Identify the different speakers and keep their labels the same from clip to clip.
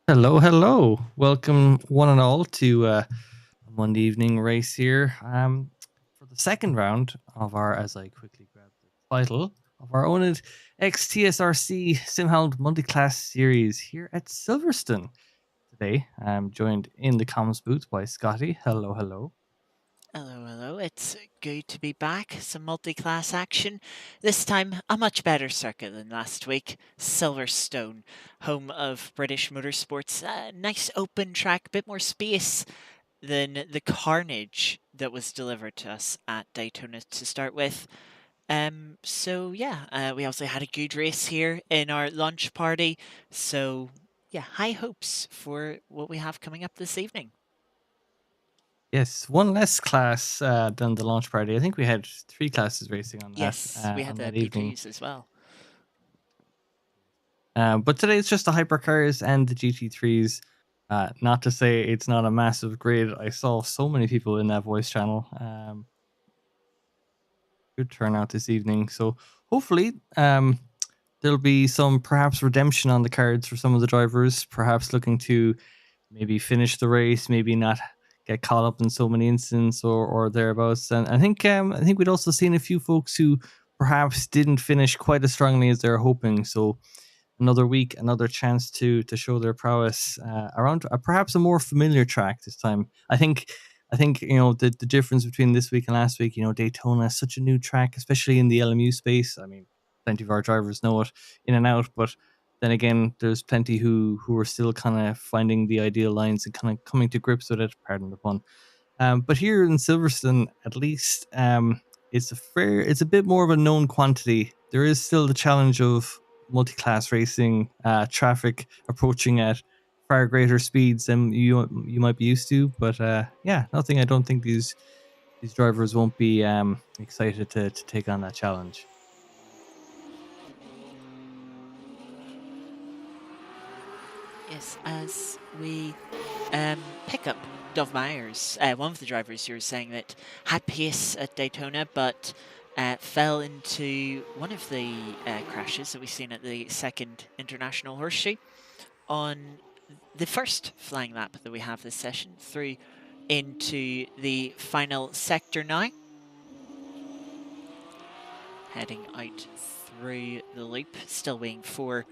Speaker 1: Hello, hello. Welcome, one and all, to a Monday evening race here for the second round of our, as I quickly grab the title, of our owned ex TSRC Simhound Multiclass series here at Silverstone. Today, I'm joined in the comms booth by Scotty. Hello, hello.
Speaker 2: Hello, hello. It's good to be back. Some multi-class action. This time, a much better circuit than last week. Silverstone, home of British motorsports. Nice open track, bit more space than the carnage that was delivered to us at Daytona to start with. We also had a good race here in our lunch party. So, yeah, high hopes for what we have coming up this evening.
Speaker 1: Yes, one less class than the launch party. I think we had three classes racing
Speaker 2: Yes, we had
Speaker 1: on
Speaker 2: the
Speaker 1: that evening.
Speaker 2: P3s as well.
Speaker 1: But today it's just the hypercars and the GT3s. Not to say it's not a massive grid. I saw so many people in that voice channel. Good turnout this evening. So hopefully there'll be some perhaps redemption on the cards for some of the drivers, perhaps looking to maybe finish the race, maybe not get caught up in so many incidents or thereabouts. And I think we'd also seen a few folks who perhaps didn't finish quite as strongly as they're hoping. So another week, another chance to show their prowess around perhaps a more familiar track this time. I think the difference between this week and last week. Daytona is such a new track, especially in the LMU space. I mean, plenty of our drivers know it in and out, but then again, there's plenty who are still kind of finding the ideal lines and kind of coming to grips with it. Pardon the pun. But here in Silverstone, at least, it's a bit more of a known quantity. There is still the challenge of multi-class racing, traffic approaching at far greater speeds than you might be used to. But yeah, nothing. I don't think these drivers won't be excited to take on that challenge.
Speaker 2: Yes, as we pick up Dov Myers, one of the drivers you were saying that had pace at Daytona, but fell into one of the crashes that we've seen at the second International Horseshoe on the first flying lap that we have this session through into the final sector now. Heading out through the loop, still waiting for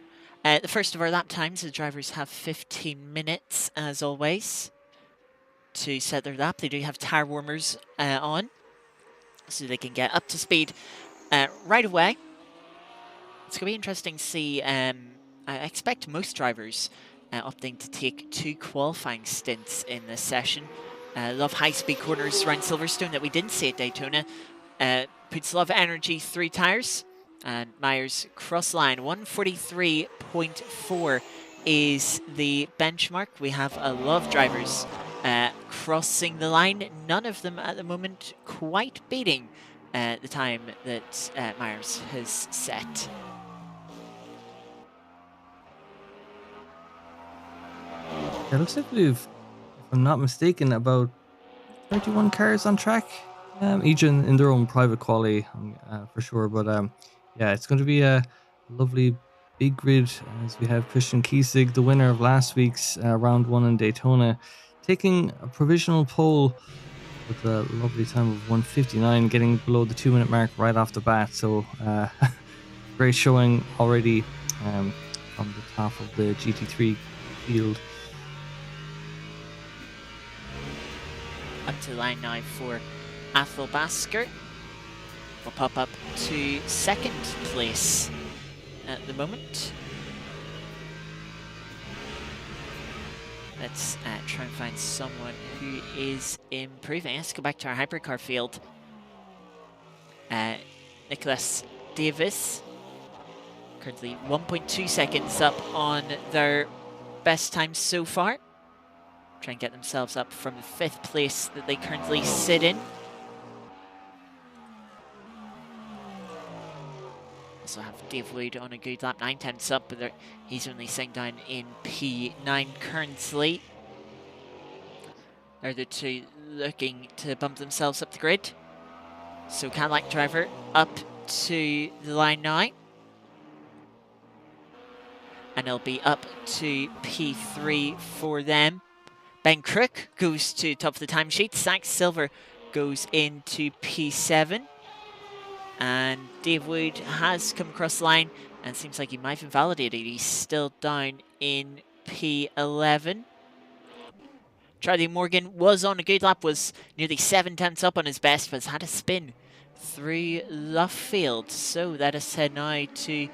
Speaker 2: the first of our lap times. The drivers have 15 minutes, as always, to set their lap. They do have tire warmers on, so they can get up to speed right away. It's going to be interesting to see. I expect most drivers opting to take two qualifying stints in this session. Love high-speed corners around Silverstone that we didn't see at Daytona. Puts a lot of energy through tires. And Myers cross line 143.4 is the benchmark. We have a lot of drivers crossing the line. None of them at the moment quite beating the time that Myers has set.
Speaker 1: It looks like if I'm not mistaken, about 31 cars on track, each in their own private quality, for sure. But yeah, it's going to be a lovely big grid as we have Christian Kiesig, the winner of last week's round one in Daytona, taking a provisional pole with a lovely time of 1:59, getting below the 2 minute mark right off the bat. So great showing already from the top of the GT3 field.
Speaker 2: Up to the line now for Athel Basker. Will pop up to second place at the moment. Let's try and find someone who is improving. Let's go back to our hypercar field. Nicholas Davis, currently 1.2 seconds up on their best time so far. Try and get themselves up from the 5th place that they currently sit in. Also have Dave Wood on a good lap, 9 tenths up, but he's only sitting down in P9 currently. They're the two looking to bump themselves up the grid. So Cadillac driver up to the line now. and it'll be up to P3 for them. Ben Crook goes to top of the timesheet. Zach Silver goes into P7. And Dave Wood has come across the line and seems like he might have invalidated. He's still down in P11. Charlie Morgan was on a good lap, was nearly 7/10 up on his best, but has had a spin through Luffield. So let us head now to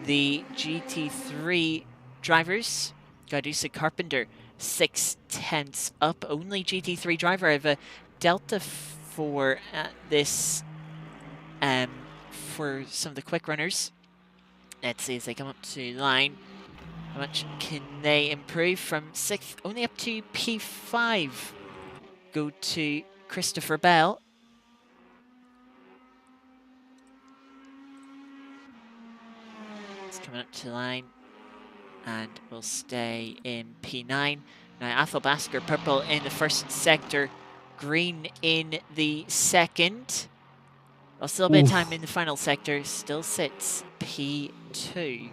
Speaker 2: the GT3 drivers. Gadusa Carpenter, 6/10 up. Only GT3 driver. I have a Delta 4 at this for some of the quick runners. Let's see as they come up to line. How much can they improve from 6th only up to P5? Go to Christopher Bell. It's coming up to line and will stay in P9. Now Athol Basker, purple in the first sector, green in the second. Well, still a bit of time in the final sector, still sits P2.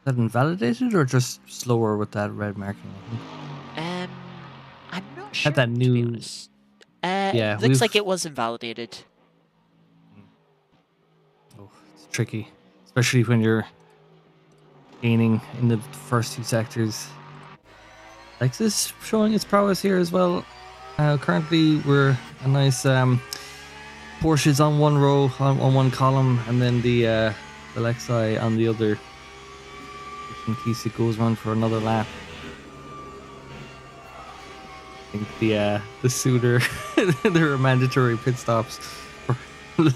Speaker 1: Is that invalidated or just slower with that red marking?
Speaker 2: I'm not sure.
Speaker 1: Had that new.
Speaker 2: To be honest.
Speaker 1: Yeah,
Speaker 2: looks like it was invalidated.
Speaker 1: Oh, it's tricky, especially when you're gaining in the first two sectors. Lexus showing its prowess here as well. Currently, we're a nice Porsche's on one row, on one column, and then the Lexi on the other. In case it goes on for another lap. I think the sooner there are mandatory pit stops, the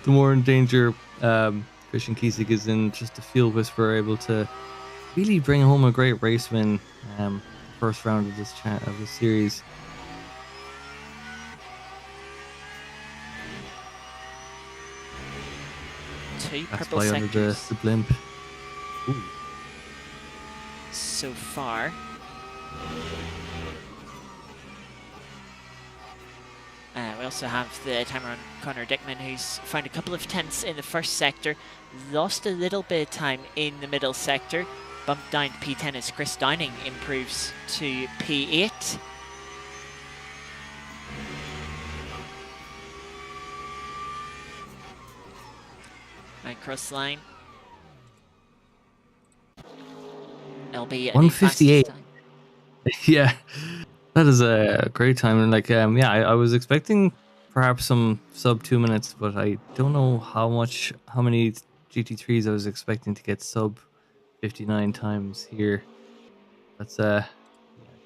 Speaker 1: more in danger Christian Kiesig is in. Just to feel Whisper able to really bring home a great race win, the first round of this series.
Speaker 2: Two
Speaker 1: That's
Speaker 2: purple
Speaker 1: by
Speaker 2: sectors
Speaker 1: under the blimp. Ooh.
Speaker 2: So far. We also have the timer on Connor Dickman, who's found a couple of tenths in the first sector, lost a little bit of time in the middle sector, bumped down to P10 as Chris Downing improves to P8. And cross line. It'll be a
Speaker 1: 158.
Speaker 2: fastest time.
Speaker 1: Yeah, that is a great time. And like, yeah, I was expecting perhaps some sub 2 minutes, but I don't know how many GT3s I was expecting to get sub 59 times here. That's a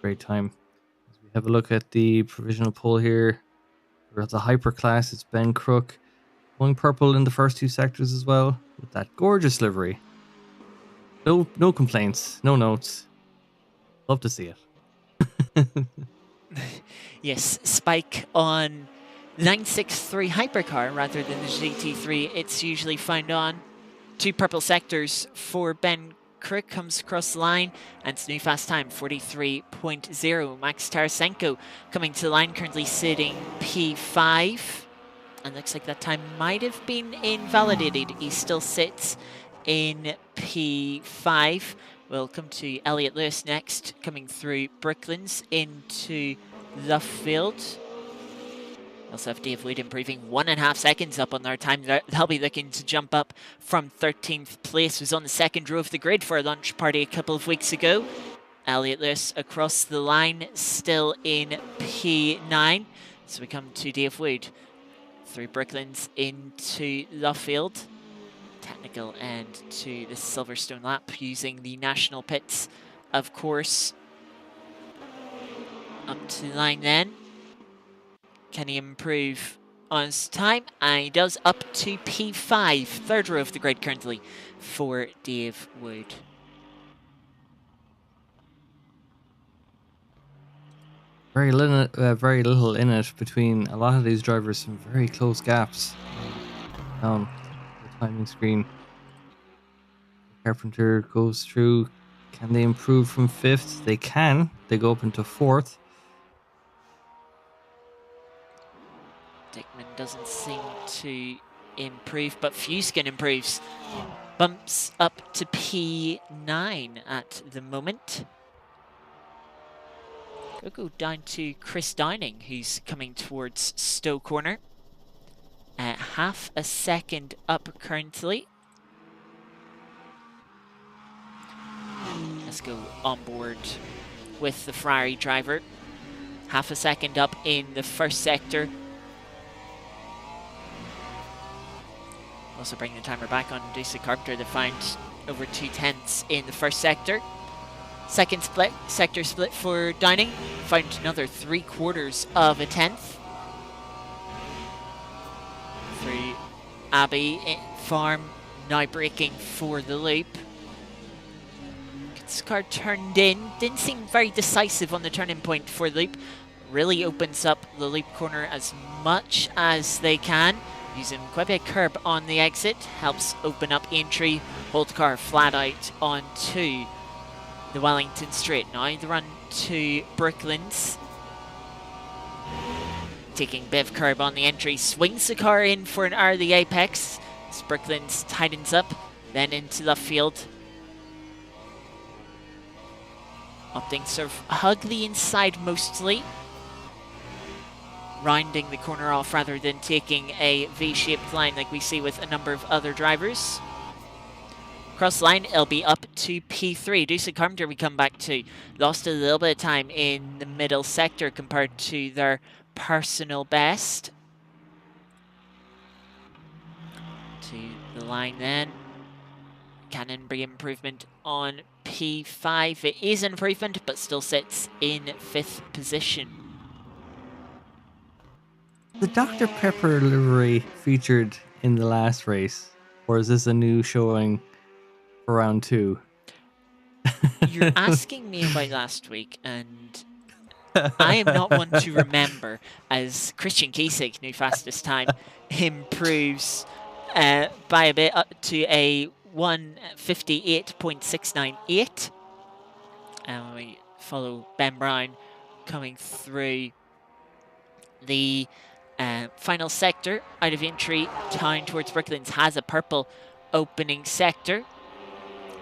Speaker 1: great time. As we have a look at the provisional poll here, we're at the hyper class. It's Ben Crook going purple in the first two sectors as well with that gorgeous livery. No complaints, no notes. Love to see it.
Speaker 2: Yes, Spike on 963 Hypercar rather than the GT3 it's usually found on. Two purple sectors for Ben Crook comes across the line, and it's new fast time 43.0. Max Tarasenko coming to the line, currently sitting P5, and looks like that time might have been invalidated. He still sits in P5. We'll come to Elliot Lewis next, coming through Brooklands into Luffield. We also have Dave Wood improving 1.5 seconds up on their time. They'll be looking to jump up from 13th place. Was on the second row of the grid for a lunch party a couple of weeks ago. Elliot Lewis across the line, still in P9. So we come to Dave Wood through Brooklands into Luffield. Technical end to the Silverstone lap using the national pits, of course. Up to the line then. Can he improve on his time? And he does, up to P5, third row of the grid currently for Dave Wood.
Speaker 1: Very little in it between a lot of these drivers. Some very close gaps on the timing screen. Carpenter goes through. Can they improve from 5th? They can. They go up into 4th.
Speaker 2: Dickman doesn't seem to improve, but Fuskin improves. Bumps up to P9 at the moment. Go down to Chris Downing, who's coming towards Stowe Corner. Half a second up currently. Let's go on board with the Ferrari driver. Half a second up in the first sector. Also bring the timer back on Dusa Carpenter to find over 2/10 in the first sector. Second sector split for Downing. Found another 3/4 of a tenth. Through Abbey Farm, now braking for the loop. This car turned in, didn't seem very decisive on the turning point for the loop. Really opens up the loop corner as much as they can. Using quite a bit of curb on the exit, helps open up entry, hold the car flat out onto the Wellington Straight. Now the run to Brooklands. Taking a bit of curb on the entry, swings the car in for an early apex. As Brooklands tightens up, then into left field. Opting sort of hug the inside mostly. Rounding the corner off rather than taking a V-shaped line like we see with a number of other drivers. Cross line, it'll be up to P3. Dusa Carpenter we come back to. Lost a little bit of time in the middle sector compared to their personal best. To the line then. Cannon bring improvement on P5. It is an improvement, but still sits in 5th position.
Speaker 1: The Dr. Pepper livery featured in the last race, or is this a new showing for round 2?
Speaker 2: You're asking me about last week, and I am not one to remember, as Christian Kiesig, new fastest time, improves by a bit up to a 1:58.698. And we follow Ben Brown coming through the final sector out of entry. Town towards Brooklands has a purple opening sector.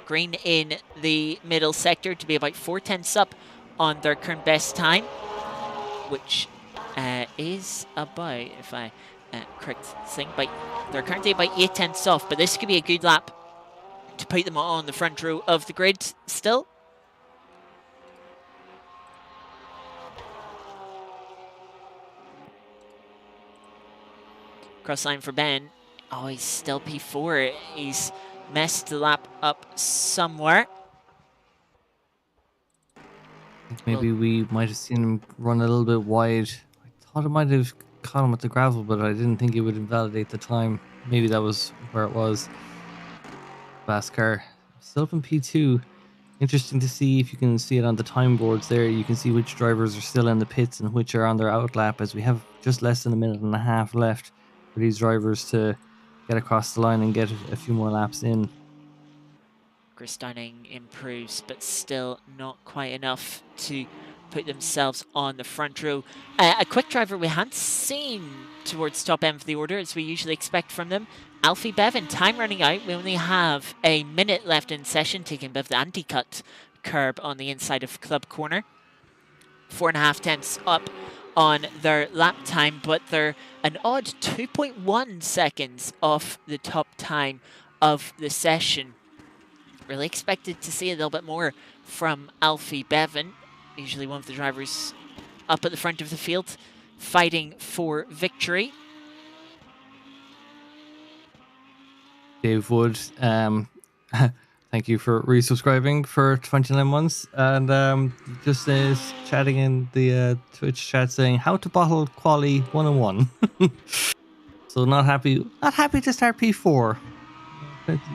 Speaker 2: Green in the middle sector to be about 4/10 up on their current best time, which is about, if I correct thing, but they're currently about 8/10 off. But this could be a good lap to put them on the front row of the grid still. Cross line for Ben. Oh, he's still P4. He's messed the lap up somewhere.
Speaker 1: Maybe we might have seen him run a little bit wide. I thought it might have caught him at the gravel, but I didn't think it would invalidate the time. Maybe that was where it was. Fast car. Still up in P2. Interesting to see if you can see it on the time boards there. You can see which drivers are still in the pits and which are on their outlap, as we have just less than a minute and a half left for these drivers to get across the line and get a few more laps in.
Speaker 2: Chris Downing improves, but still not quite enough to put themselves on the front row. A quick driver we hadn't seen towards top end of the order, as we usually expect from them. Alfie Bevan, time running out. We only have a minute left in session, taking a bit of the anti-cut curb on the inside of Club Corner. 4.5 up on their lap time, but they're an odd 2.1 seconds off the top time of the session. Really expected to see a little bit more from Alfie Bevan, usually one of the drivers up at the front of the field, fighting for victory.
Speaker 1: Dave Wood, thank you for resubscribing for 29 months, and just is chatting in the Twitch chat saying how to bottle quali 101. So not happy to start P4,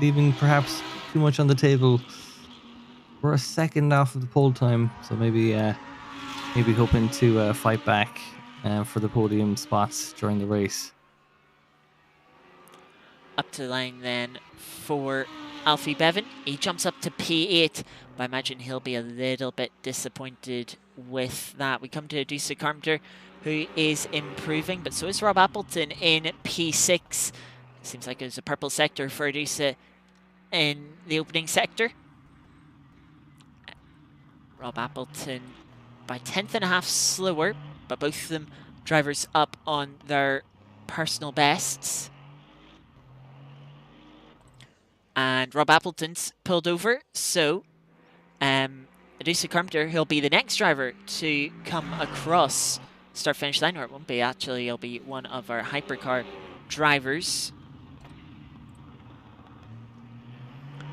Speaker 1: leaving perhaps too much on the table. We're a second off of the pole time, so maybe hoping to fight back for the podium spots during the race.
Speaker 2: Up to the line then for Alfie Bevan. He jumps up to P8, but I imagine he'll be a little bit disappointed with that. We come to Dusa Carpenter, who is improving, but so is Rob Appleton in P6. Seems like there's a purple sector for Adusa in the opening sector. Rob Appleton by 10th.5 slower, but both of them drivers up on their personal bests. And Rob Appleton's pulled over, so Adusa Carpenter, he'll be the next driver to come across start-finish line, or it won't be actually, he'll be one of our hypercar drivers.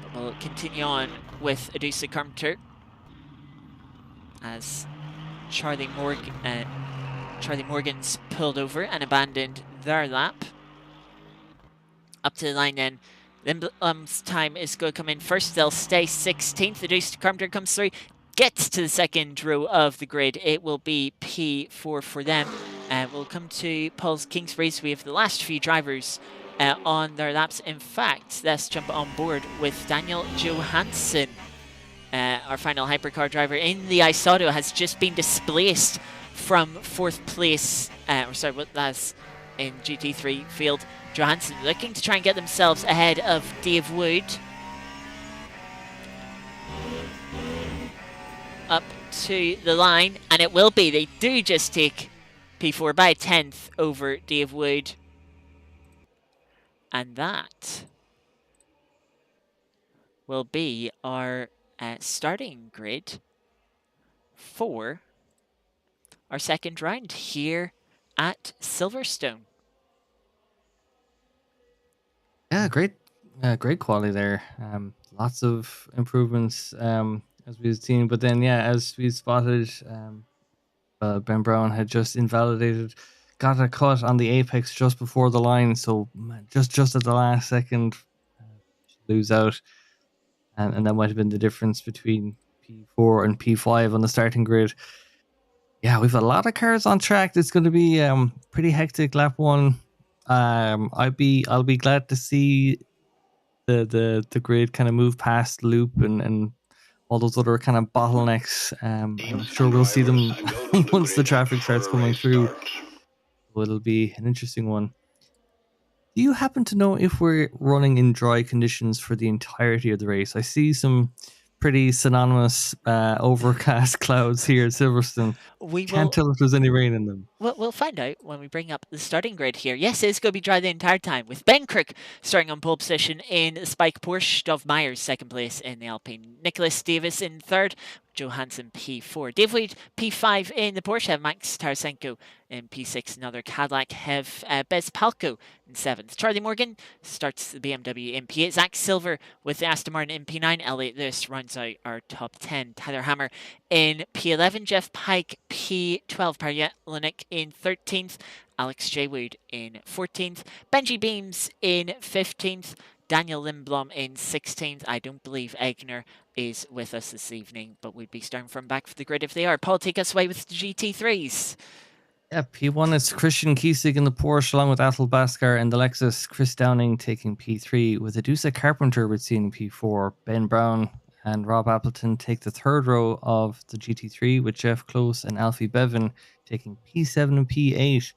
Speaker 2: But we'll continue on with Adusa Carpenter as Charlie Morgan's pulled over and abandoned their lap. Up to the line then. Limblom's time is going to come in first. They'll stay 16th. Adusa Carpenter comes through, gets to the second row of the grid. It will be P4 for them. We'll come to Paul Kingsbury's. We have the last few drivers on their laps. In fact, let's jump on board with Daniel Johansson. Our final hypercar driver in the Isauto has just been displaced from 4th place, that's in GT3 field. Johansson looking to try and get themselves ahead of Dave Wood. Up to the line, and it will be. They do just take P4 by a 10th over Dave Wood. And that will be our starting grid for our second round here at Silverstone.
Speaker 1: Yeah, great quality there. Lots of improvements as we've seen, but then as we spotted, Ben Brown had just invalidated, got a cut on the apex just before the line, so just at the last second, lose out, and that might have been the difference between P4 and P5 on the starting grid. Yeah, we've a lot of cars on track. It's going to be pretty hectic lap one. I'll be glad to see the grid kind of move past loop and all those other kind of bottlenecks. I'm sure we'll see them once the traffic starts coming through. So it'll be an interesting one. Do you happen to know if we're running in dry conditions for the entirety of the race? I see some pretty synonymous overcast clouds here at Silverstone. Can't tell if there's any rain in them.
Speaker 2: We'll find out when we bring up the starting grid here. Yes, it's going to be dry the entire time, with Ben Crook starting on pole position in the Spike Porsche, Dov Myers second place in the Alpine, Nicholas Davis in third, Johansson P4, Dave Wood P5 in the Porsche, Max Tarasenko in P6, another Cadillac, have Bez Palko in 7th. Charlie Morgan starts the BMW in P8, Zach Silver with the Aston Martin in P9, Elliot Lewis rounds out our top 10, Tyler Hammer in P11, Jeff Pike P12, Parya Lenick in 13th, Alex J. Wood in 14th, Benji Beams in 15th, Daniel Lindblom in 16th. I don't believe Egner is with us this evening, but we'd be starting from back for the grid if they are. Paul, take us away with the GT3s.
Speaker 1: Yeah, P1 is Christian Kiesig in the Porsche, along with Athel Baskar and the Lexus. Chris Downing taking P3, with Adusa Carpenter receiving P4. Ben Brown and Rob Appleton take the third row of the GT3, with Jeff Close and Alfie Bevan taking P7 and P8.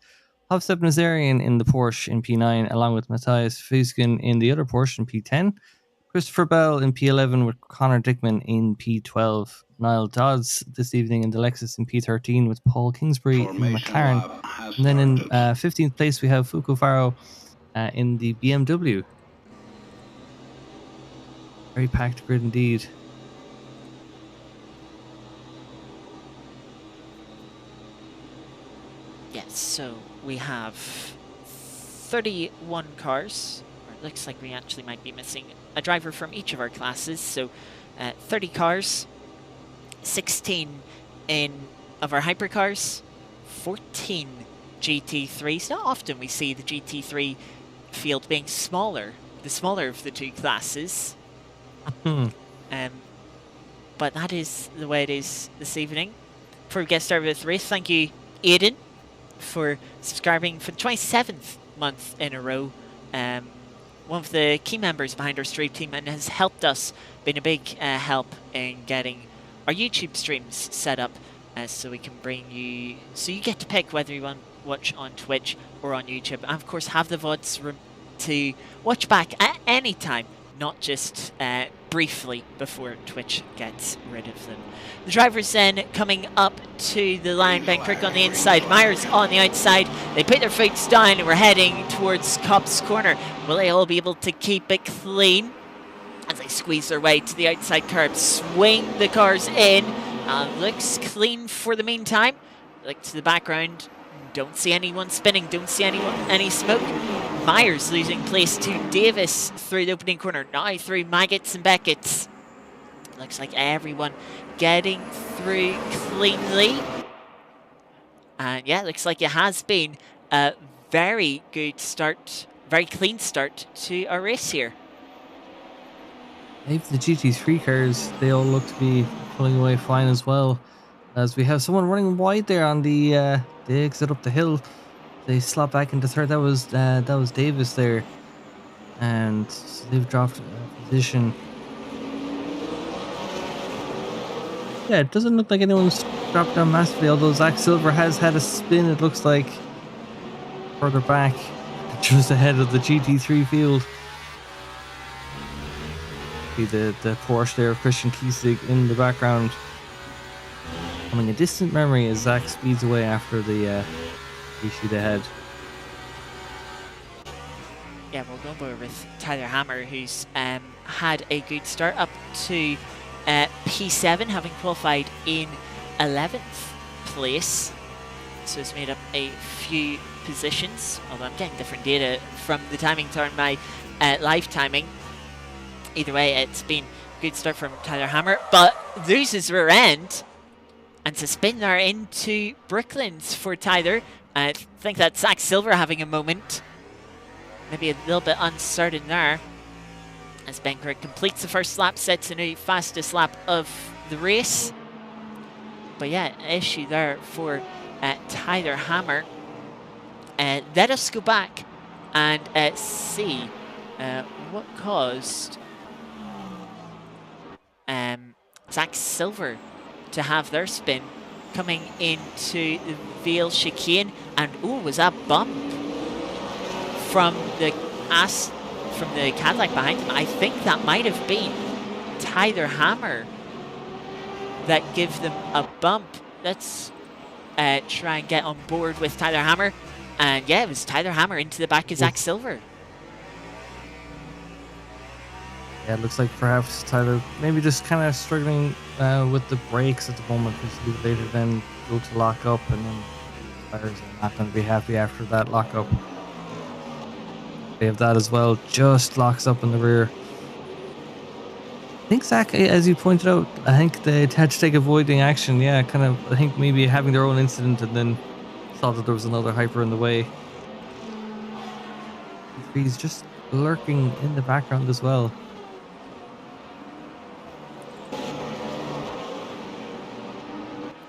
Speaker 1: Hovsep Nazarian in the Porsche in P9, along with Matthias Fuskin in the other Porsche in P10. Christopher Bell in P11 with Connor Dickman in P12. Niall Dodds this evening in the Lexus in P13 with Paul Kingsbury in the McLaren. And then in 15th place we have Fuku Faro in the BMW. Very packed grid indeed.
Speaker 2: Yes, so we have 31 cars, or it looks like we actually might be missing a driver from each of our classes. So 30 cars, 16 of our hypercars, 14 GT3s. Not often we see the GT3 field being smaller, the smaller of the two classes. But that is the way it is this evening. Before we get started with the race, thank you, Aidan, for subscribing for the 27th month in a row. One of the key members behind our stream team, and has helped us, been a big help in getting our YouTube streams set up so we can bring you, so you get to pick whether you want to watch on Twitch or on YouTube. And of course have the VODs to watch back at any time, not just briefly before Twitch gets rid of them. The drivers then coming up to the line, Ben Crick on the inside, Myers on the outside. They put their feet down and we're heading towards Copse Corner. Will they all be able to keep it clean as they squeeze their way to the outside curb, swing the cars in? Looks clean for the meantime. Look to the background. Don't see anyone spinning. Don't see any smoke. Myers losing place to Davis through the opening corner. Now through Maggots and Beckett's. Looks like everyone getting through cleanly. And yeah, looks like it has been a very good start, very clean start to our race here.
Speaker 1: Maybe the GT3 cars, they all look to be pulling away fine as well. As we have someone running wide there on the exit up the hill. They slot back into third. That was Davis there. And they've dropped a position. Yeah, it doesn't look like anyone's dropped down massively, although Zach Silver has had a spin, it looks like, further back, just ahead of the GT3 field. See the Porsche there of Christian Kiesig in the background. Coming a distant memory as Zach speeds away after the issue they had.
Speaker 2: Yeah, we'll go over with Tyler Hammer, who's had a good start up to P7, having qualified in 11th place. So it's made up a few positions, although I'm getting different data from the timing turn, my live timing. Either way, it's been a good start from Tyler Hammer, but loses rear end. And to spin there into Brooklands for Tyler. I think that's Zach Silver having a moment. Maybe a little bit uncertain there. As Ben Crick completes the first lap, sets a new fastest lap of the race. But yeah, issue there for Tyler Hammer. Let us go back and see what caused Zach Silver to have their spin coming into the Vale chicane. And was that bump from the Cadillac behind him? I think that might have been Tyler Hammer that gave them a bump. Let's try and get on board with Tyler Hammer. And yeah, it was Tyler Hammer into the back of Zach Silver.
Speaker 1: Yeah, it looks like perhaps Tyler maybe just kind of struggling with the brakes at the moment, because he later then go to lock up, and then tires are not going to be happy after that lock up. They have that as well, just locks up in the rear. I think Zach, as you pointed out, I think they had to take avoiding action. Yeah, kind of, I think maybe having their own incident and then thought that there was another hyper in the way. He's just lurking in the background as well.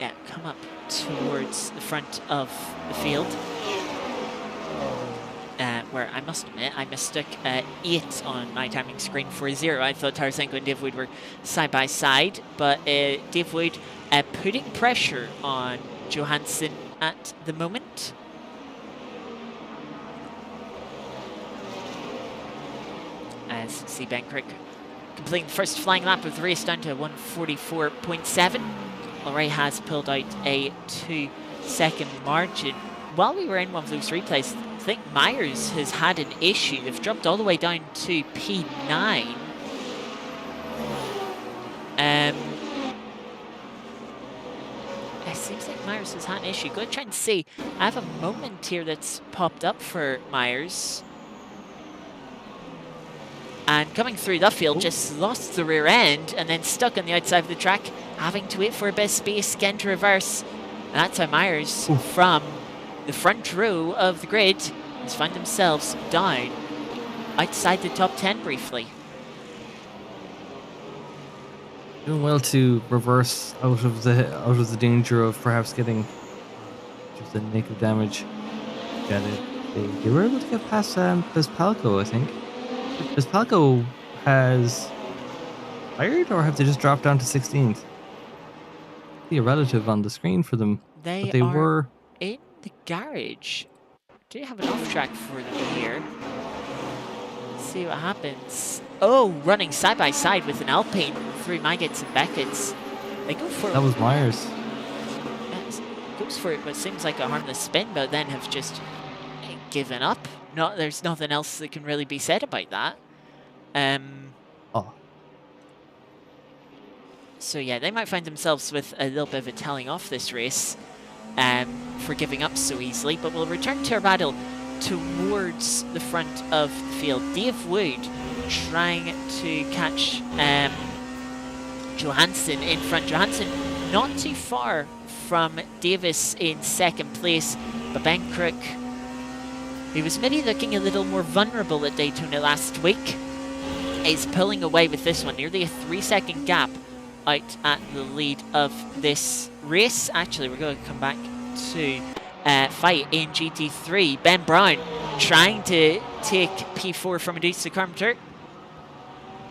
Speaker 2: Yeah, come up towards the front of the field. Where I must admit, I mistook 8 on my timing screen for 0. I thought Tarasenko and Dave Wood were side by side, but Dave Wood putting pressure on Johansson at the moment. As see Ben Crick completing the first flying lap of the race down to 1:44.7. Already has pulled out a 2-second margin. While we were in one of those replays, I think Myers has had an issue. They've dropped all the way down to P9. It seems like Myers has had an issue. Go try and see. I have a moment here that's popped up for Myers. And coming through the field, just lost the rear end and then stuck on the outside of the track, having to wait for a bit of space, again to reverse. And that's how Myers, from the front row of the grid, has found themselves down outside the top 10 briefly.
Speaker 1: Doing well to reverse out of the danger of perhaps getting just a nick of damage. Yeah, they were able to get past Bezpalco, I think. Bezpalco has fired, or have they just dropped down to 16th? See a relative on the screen for them.
Speaker 2: They were in the garage. Do you have an off track for them here? see what happens. Oh, running side by side with an Alpine through Maggots and Beckett's. They go for
Speaker 1: That was Myers.
Speaker 2: Goes for it, but seems like a harmless spin, but then have just given up. There's nothing else that can really be said about that.
Speaker 1: Oh,
Speaker 2: So yeah, they might find themselves with a little bit of a telling off this race for giving up so easily, but we'll return to our battle towards the front of the field. Dave Wood trying to catch Johansson in front. Johansson not too far from Davis in second place, but Ben Crook, who was maybe looking a little more vulnerable at Daytona last week, is pulling away with this one. Nearly a 3-second gap out at the lead of this race. Actually, we're going to come back to fight in GT3. Ben Brown trying to take P4 from Medusa Carpenter.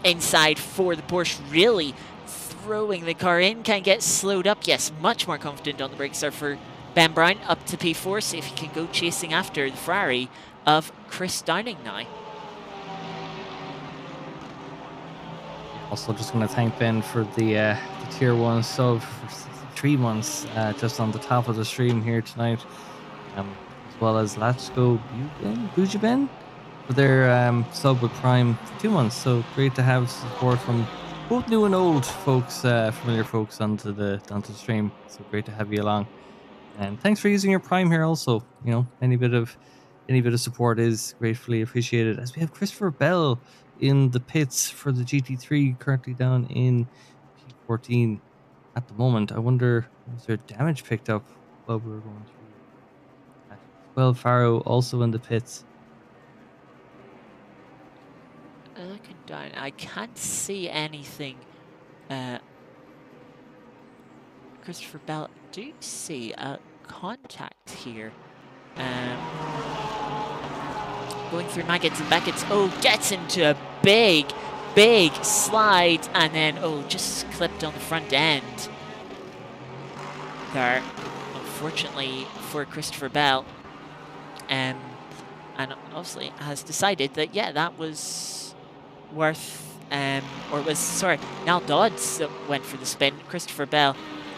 Speaker 2: Inside for the Porsche, really throwing the car in. Can get slowed up. Yes, much more confident on the brakes there for Ben Brown. Up to P4. See if he can go chasing after the Ferrari of Chris Downing now.
Speaker 1: also just going to thank Ben for the tier 1 sub for 63 months just on the top of the stream here tonight, as well as Let's Go Bujaben for their sub with Prime for 2 months. So great to have support from both new and old folks, familiar folks onto the stream. So great to have you along, and thanks for using your Prime here. Also, you know, any bit of support is gratefully appreciated. As we have Christopher Bell in the pits for the GT3, currently down in P14 at the moment. I wonder, was there damage picked up while we were going through that? Well, Faro also in the pits.
Speaker 2: Looking down, I can't see anything. Christopher Bell, do you see a contact here? Going through Maggots and Beckett's. Oh, gets into a big slide, and then, oh, just clipped on the front end there, unfortunately for Christopher Bell. And obviously has decided that, yeah, that was worth, or was, sorry, Nal Dodds that went for the spin. Christopher Bell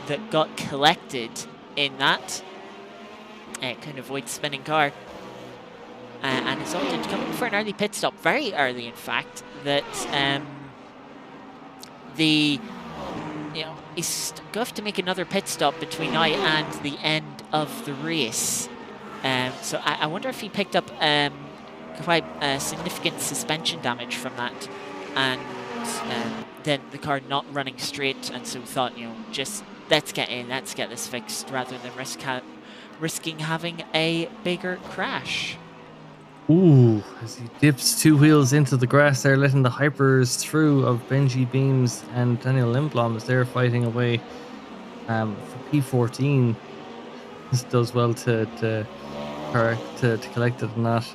Speaker 2: that got collected in that. Couldn't avoid the spinning car. And is opted to come in for an early pit stop, very early in fact, that he's going to have to make another pit stop between now and the end of the race. So I wonder if he picked up quite significant suspension damage from that, and then the car not running straight, and so thought, you know, just let's get in, let's get this fixed, rather than risking having a bigger crash.
Speaker 1: Ooh, as he dips 2 wheels into the grass there, letting the hypers through of Benji Beams and Daniel Lindblom as they're fighting away for P14. This does well to collect it and not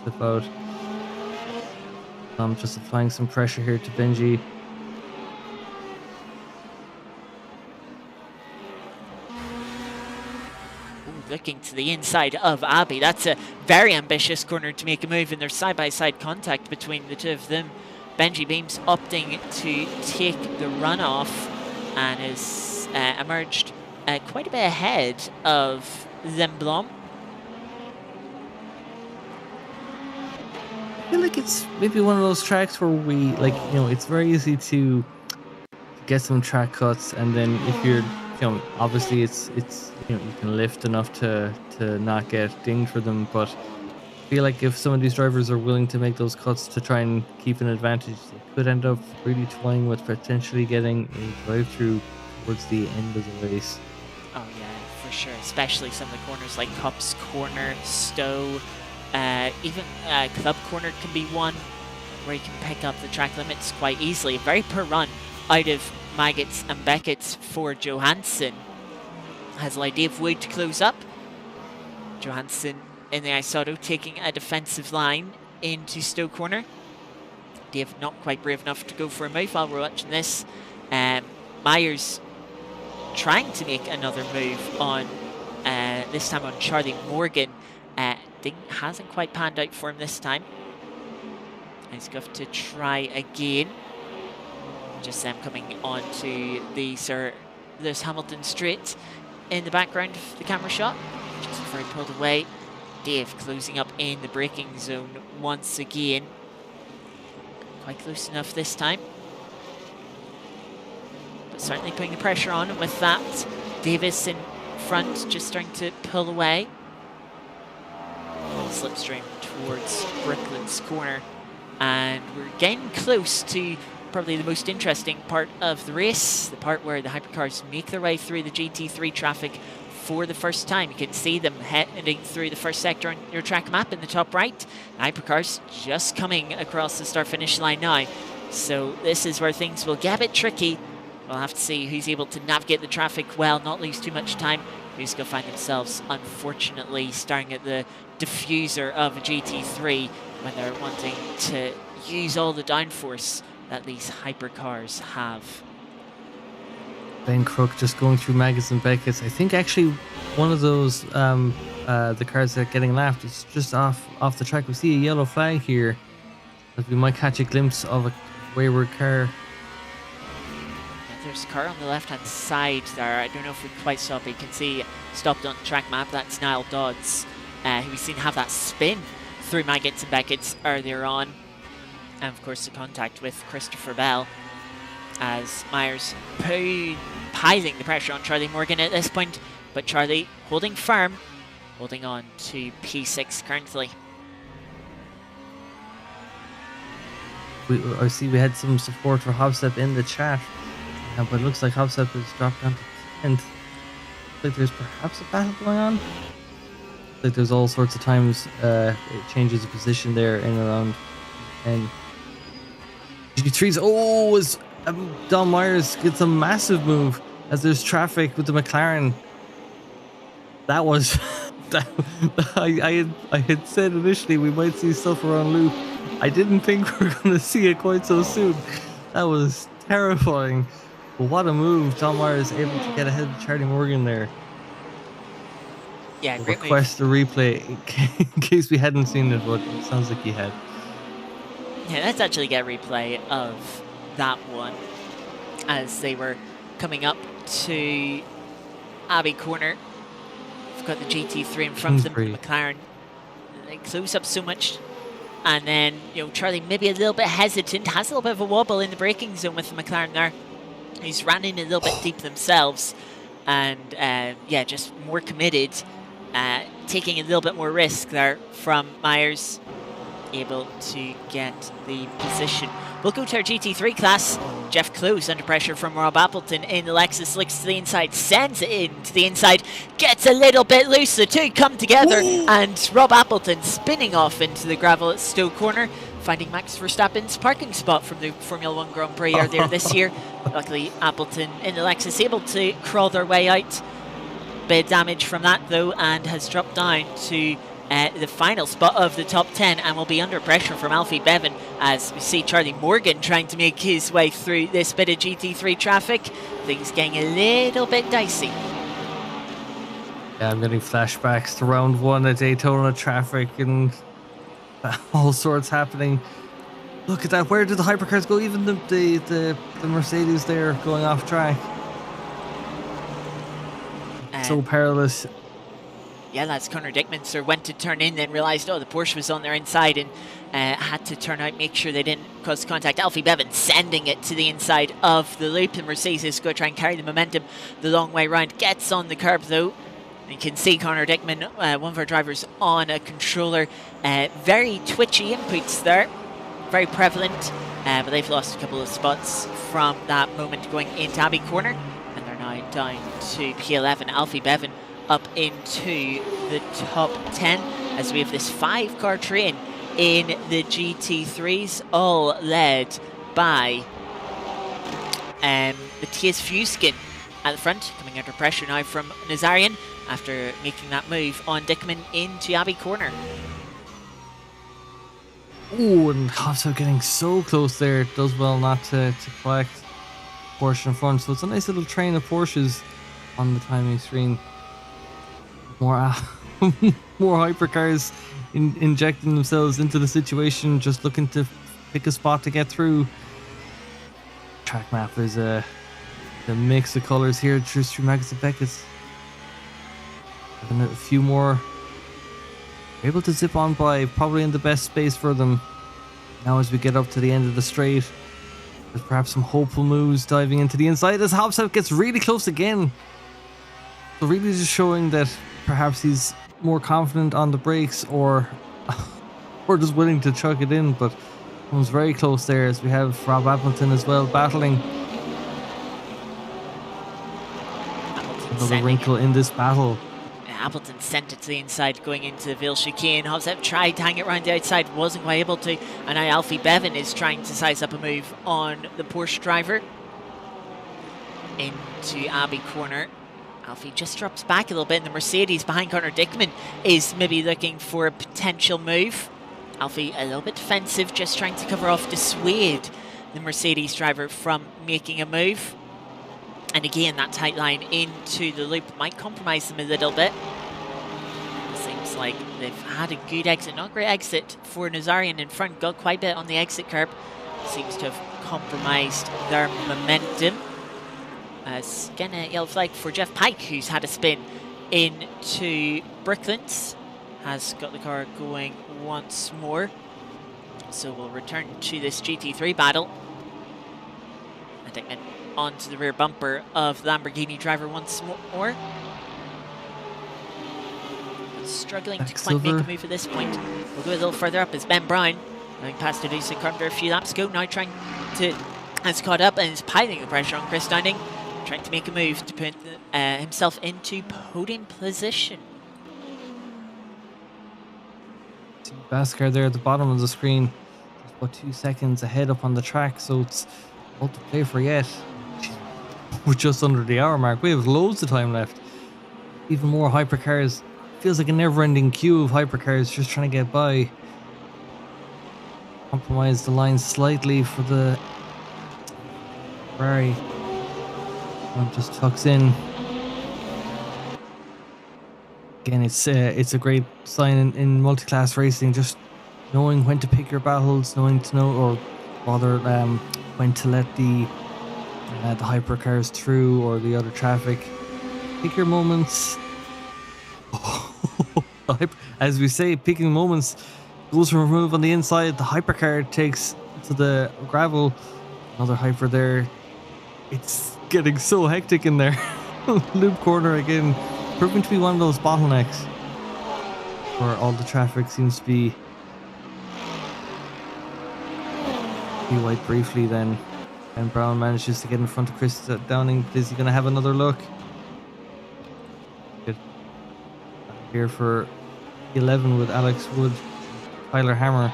Speaker 1: slip out. Just applying some pressure here to Benji.
Speaker 2: Looking to the inside of Abbey. That's a very ambitious corner to make a move, and there's side-by-side contact between the two of them. Benji Beams opting to take the runoff and is emerged quite a bit ahead of Lindblom.
Speaker 1: I feel like it's maybe one of those tracks where we, like, you know, it's very easy to get some track cuts, and then if you're, you know, obviously it's you know, you can lift enough to not get dinged for them, but I feel like if some of these drivers are willing to make those cuts to try and keep an advantage, they could end up really toying with potentially getting a drive-through towards the end of the race.
Speaker 2: Oh yeah, for sure, especially some of the corners like Cups Corner, Stowe, even Club Corner can be one where you can pick up the track limits quite easily. Very per run out of Maggots and Beckett's for Johansson. Has allowed Dave Wood to close up. Johansson in the Isotto taking a defensive line into Stowe Corner. Dave not quite brave enough to go for a move while we're watching this. Myers trying to make another move on, this time on Charlie Morgan. Hasn't quite panned out for him this time. He's got to try again. Just them coming onto the Lewis Hamilton straight in the background of the camera shot. Just before he pulled away. Dave closing up in the braking zone once again. Quite close enough this time. But certainly putting the pressure on with that. Davis in front, just starting to pull away. Slipstream towards Brickland's corner. And we're getting close to probably the most interesting part of the race, the part where the hypercars make their way through the GT3 traffic for the first time. You can see them heading through the first sector on your track map in the top right. The hypercars just coming across the start-finish line now. So this is where things will get a bit tricky. We'll have to see who's able to navigate the traffic well, not lose too much time. Who's going to find themselves, unfortunately, staring at the diffuser of a GT3 when they're wanting to use all the downforce that these hypercars have.
Speaker 1: Ben Crook just going through Maggotts and Beckett's. I think actually one of those the cars that are getting lapped is just off the track. We see a yellow flag here that we might catch a glimpse of a wayward car.
Speaker 2: There's a car on the left-hand side there. I don't know if we quite saw, but you can see stopped on the track map. That's Niall Dodds, who we've seen have that spin through Maggotts and Beckett's earlier on. And of course the contact with Christopher Bell as Myers piling the pressure on Charlie Morgan at this point. But Charlie holding firm, holding on to P6 currently.
Speaker 1: I see we had some support for Hobstep in the chat. But it looks like Hobstep has dropped down to 10th. Looks like there's perhaps a battle going on. Looks like there's all sorts of times it changes of position there in around 10. GT3's as Don Myers gets a massive move as there's traffic with the McLaren. That was I had said initially we might see stuff around loop. I didn't think we were going to see it quite so soon. That was terrifying. But what a move. Don Myers able to get ahead of Charlie Morgan there.
Speaker 2: Yeah, great
Speaker 1: request
Speaker 2: move.
Speaker 1: a replay in case we hadn't seen it, but it sounds like he had.
Speaker 2: Yeah, let's actually get a replay of that one as they were coming up to Abbey Corner. We've got the GT3 in front of them, the McLaren. They close up so much. And then, Charlie maybe a little bit hesitant, has a little bit of a wobble in the braking zone with the McLaren there. He's ran in a little bit deep themselves. And, yeah, just more committed, taking a little bit more risk there from Myers. Able to get the position. We'll go to our GT3 class. Jeff Close under pressure from Rob Appleton in the Lexus, looks to the inside, sends it into the inside, gets a little bit loose. The two come together. Ooh. And Rob Appleton spinning off into the gravel at Stowe Corner, finding Max Verstappen's parking spot from the Formula 1 Grand Prix earlier this year. Luckily, Appleton in the Lexus able to crawl their way out. Bit of damage from that though, and has dropped down to the final spot of the top 10 and will be under pressure from Alfie Bevan as we see Charlie Morgan trying to make his way through this bit of GT3 traffic. Things getting a little bit dicey.
Speaker 1: Yeah, I'm getting flashbacks to round one at Daytona traffic and all sorts happening. Look at that. Where did the hypercars go? Even the Mercedes there going off track. So perilous.
Speaker 2: Yeah, that's Connor Dickman. So went to turn in, then realised, the Porsche was on their inside and had to turn out, make sure they didn't cause contact. Alfie Bevan sending it to the inside of the loop. The Mercedes is going to try and carry the momentum the long way round. Gets on the curb though. You can see Connor Dickman, one of our drivers, on a controller. Very twitchy inputs there. Very prevalent. But they've lost a couple of spots from that moment going into Abbey Corner. And they're now down to P11. Alfie Bevan up into the top 10 as we have this 5-car train in the GT3s, all led by Matthias Fuskin at the front, coming under pressure now from Nazarian after making that move on Dickman into Abbey Corner.
Speaker 1: Oh, and Hobson getting so close there. It does well not to collect Porsche in front, so it's a nice little train of Porsches on the timing screen. More hypercars injecting themselves into the situation, just looking to pick a spot to get through. Track map is the mix of colors here. Just through Maggots and Beckett's. Having a few more. Able to zip on by, probably in the best space for them. Now as we get up to the end of the straight, there's perhaps some hopeful moves diving into the inside as Hobsep gets really close again. So really just showing that perhaps he's more confident on the brakes or just willing to chuck it in, but comes very close there as we have Rob Appleton as well battling. Another wrinkle in this battle.
Speaker 2: Appleton sent it to the inside going into the Ville chicane. Hobsep tried to hang it around the outside, wasn't quite able to. And now Alfie Bevan is trying to size up a move on the Porsche driver. Into Abbey corner. Alfie just drops back a little bit, and the Mercedes behind Connor Dickman is maybe looking for a potential move. Alfie a little bit defensive, just trying to cover off, dissuade the Mercedes driver from making a move. And again, that tight line into the loop might compromise them a little bit. Seems like they've had a good exit, not great exit for Nazarian in front, got quite a bit on the exit curb. Seems to have compromised their momentum. Again, a yellow flag for Jeff Pike, who's had a spin into Brooklands. Has got the car going once more. So we'll return to this GT3 battle. I think onto the rear bumper of the Lamborghini driver once more. Struggling to quite make a move at this point. We'll go a little further up as Ben Brown, going past Adusa Carpenter a few laps ago, now trying to, has caught up and is piling the pressure on Chris Downing, trying to make a move to put himself into podium position.
Speaker 1: Vascar there at the bottom of the screen, just about 2 seconds ahead up on the track, so it's all to play for yet. We're just under the hour mark. We have loads of time left. Even more hypercars. Feels like a never-ending queue of hypercars just trying to get by. Compromise the line slightly for the Ferrari. One just tucks in. Again, it's a great sign in multi-class racing. Just knowing when to pick your battles, knowing to know, or rather, when to let the hypercars through or the other traffic. Pick your moments. As we say, picking moments. Goes for a move on the inside. The hypercar takes to the gravel. Another hyper there. It's getting so hectic in there. Loop corner again. Proving to be one of those bottlenecks where all the traffic seems to be white briefly then. And Brown manages to get in front of Chris Downing. Is he going to have another look? Good. Here for 11 with Alex Wood, Tyler Hammer.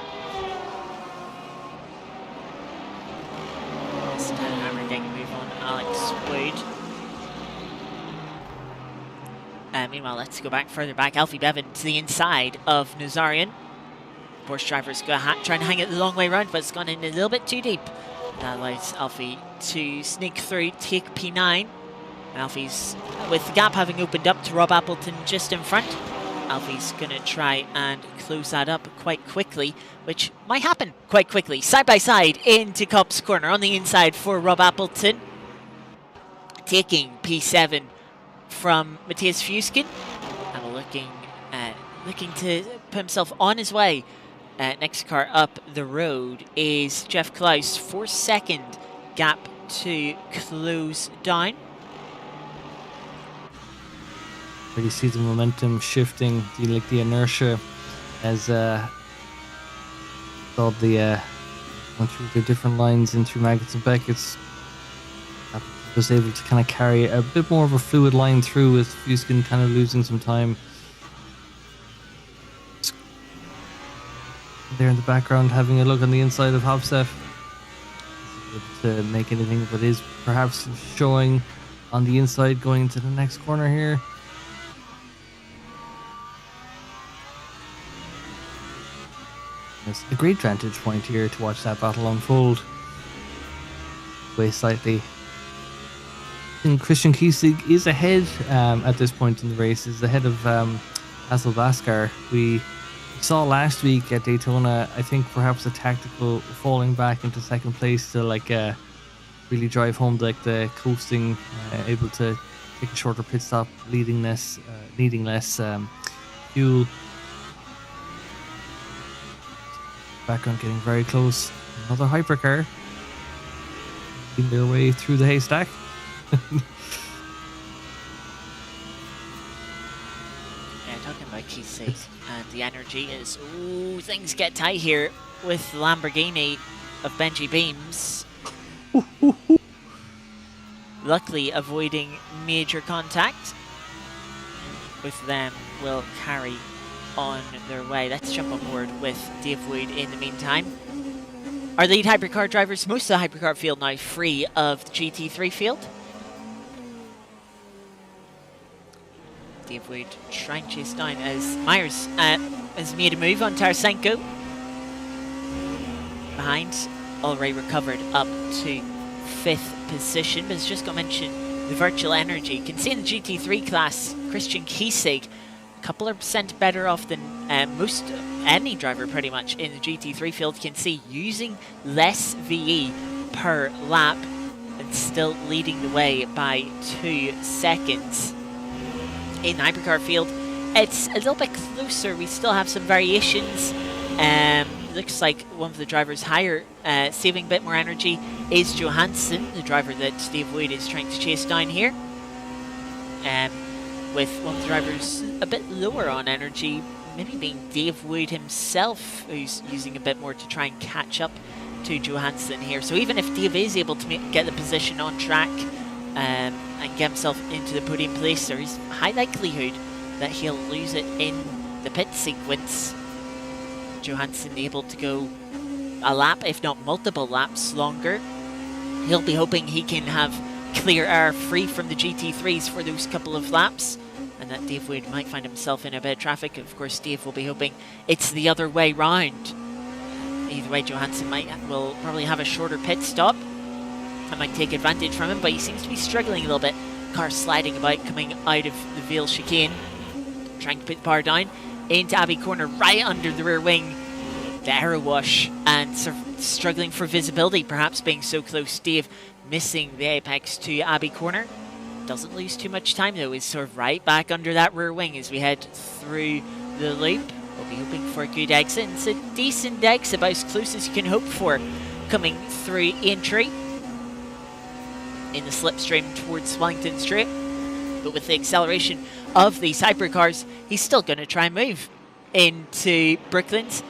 Speaker 2: Tyler Hammer getting a move on Alex Wood. Meanwhile, let's go back further back. Alfie Bevan to the inside of Nazarian. Porsche driver's trying to hang it the long way around, but it's gone in a little bit too deep. That allows Alfie to sneak through, take P9. Alfie's, with the gap having opened up to Rob Appleton just in front, Alfie's going to try and close that up quite quickly, which might happen quite quickly. Side by side into Cop's corner on the inside for Rob Appleton. Taking P7 from Matthias Fuskin. And looking to put himself on his way. Next car up the road is Jeff Klaus. 4-second gap to close down.
Speaker 1: Really see the momentum shifting, the inertia as all the went through the different lines in through Maggots and Beckett's. Was able to kind of carry a bit more of a fluid line through with Fuskin kind of losing some time. There in the background, having a look on the inside of Hobsep. To make anything, but is perhaps showing on the inside going into the next corner here. It's a great vantage point here to watch that battle unfold. Way slightly. And Christian Kiesig is ahead at this point in the race, is ahead of Hassel Vaskar. We saw last week at Daytona, I think perhaps a tactical falling back into second place to really drive home the coasting, able to take a shorter pit stop, needing less fuel. Background getting very close. Another hypercar making their way through the haystack.
Speaker 2: Talking about Kisei and the energy is, ooh, things get tight here with the Lamborghini of Benji Beams. Luckily avoiding major contact with them will carry on their way. Let's jump on board with Dave Wood in the meantime. Our lead hypercar drivers, most of the hypercar field now free of the GT3 field. Dave Wood trying to chase down as Myers has made a move on Tarasenko. Behind, already recovered up to 5th position, but as just got mentioned, the virtual energy. You can see in the GT3 class, Christian Kiesig, a couple of percent better off than any driver pretty much in the GT3 field. You can see using less VE per lap and still leading the way by 2 seconds. In the hypercar field, it's a little bit closer. We still have some variations. Looks like one of the drivers higher, saving a bit more energy, is Johansson, the driver that Dave Wood is trying to chase down here. With one of the drivers a bit lower on energy, maybe being Dave Wood himself, who's using a bit more to try and catch up to Johansson here. So even if Dave is able to get the position on track, and get himself into the podium place, there is high likelihood that he'll lose it in the pit sequence. Johansson able to go a lap, if not multiple laps longer. He'll be hoping he can have clear air free from the GT3s for those couple of laps, and that Dave Wood might find himself in a bit of traffic. Of course, Dave will be hoping it's the other way round. Either way, Johansson will probably have a shorter pit stop. I might take advantage from him, but he seems to be struggling a little bit. Car sliding about, coming out of the Vale chicane. Trying to put the power down into Abbey Corner, right under the rear wing. The aero wash, and sort of struggling for visibility, perhaps being so close. Dave missing the apex to Abbey Corner. Doesn't lose too much time though, is sort of right back under that rear wing as we head through the loop. We'll be hoping for a good exit. It's a decent exit, about as close as you can hope for coming through entry in the slipstream towards Wellington Straight. But with the acceleration of these hypercars, he's still going to try and move into Brooklands,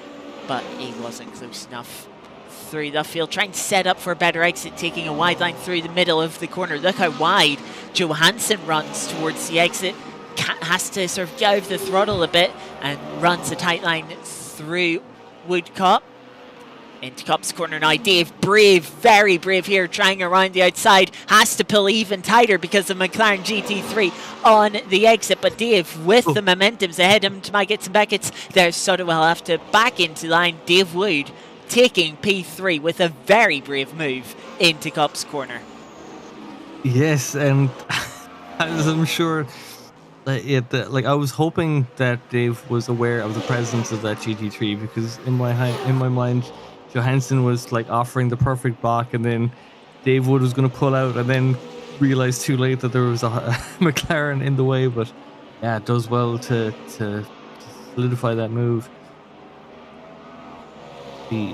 Speaker 2: but he wasn't close enough through the field. Trying to set up for a better exit, taking a wide line through the middle of the corner. Look how wide Johansson runs towards the exit. Has to sort of get over the throttle a bit and runs a tight line through Woodcock. Into Cop's corner now. Dave, brave, very brave here, trying around the outside. Has to pull even tighter because of McLaren GT3 on the exit. But Dave, with the momentums ahead of him to Maggots and Beckett's, there's Sutter will have to back into line. Dave Wood taking P3 with a very brave move into Cop's corner.
Speaker 1: Yes, and as I'm sure, I was hoping that Dave was aware of the presence of that GT3, because in my mind, Johansson was like offering the perfect block, and then Dave Wood was going to pull out, and then realized too late that there was a McLaren in the way. But yeah, it does well to solidify that move.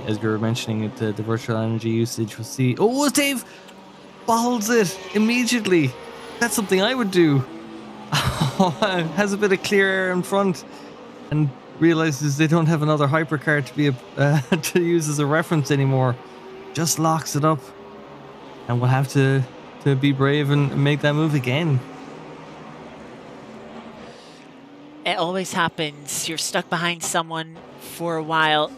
Speaker 1: As you were mentioning it, the virtual energy usage, we'll see. Oh, Dave bottles it immediately. That's something I would do. Has a bit of clear air in front and realizes they don't have another hypercar to be to use as a reference anymore. Just locks it up, and we'll have to be brave and make that move again.
Speaker 2: It always happens. You're stuck behind someone for a while,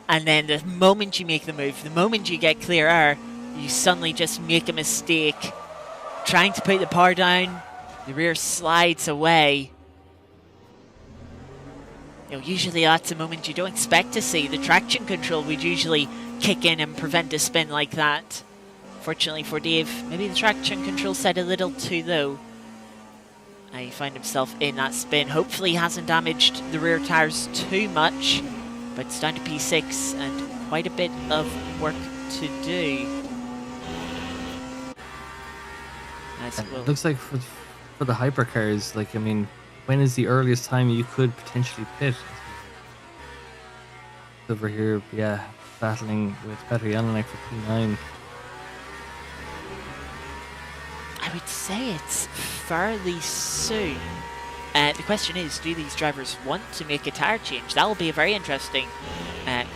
Speaker 2: and then the moment you make the move, the moment you get clear air, you suddenly just make a mistake. Trying to put the power down, the rear slides away. Usually that's a moment you don't expect to see. The traction control would usually kick in and prevent a spin like that. Fortunately for Dave, maybe the traction control set a little too low. He found himself in that spin. Hopefully he hasn't damaged the rear tyres too much, but it's down to P6 and quite a bit of work to do.
Speaker 1: It looks like for the hypercars, like, I mean, when is the earliest time you could potentially pit? Over here, yeah, battling with Petr Jelinek for P9.
Speaker 2: I would say it's fairly soon. The question is, do these drivers want to make a tyre change? That will be a very interesting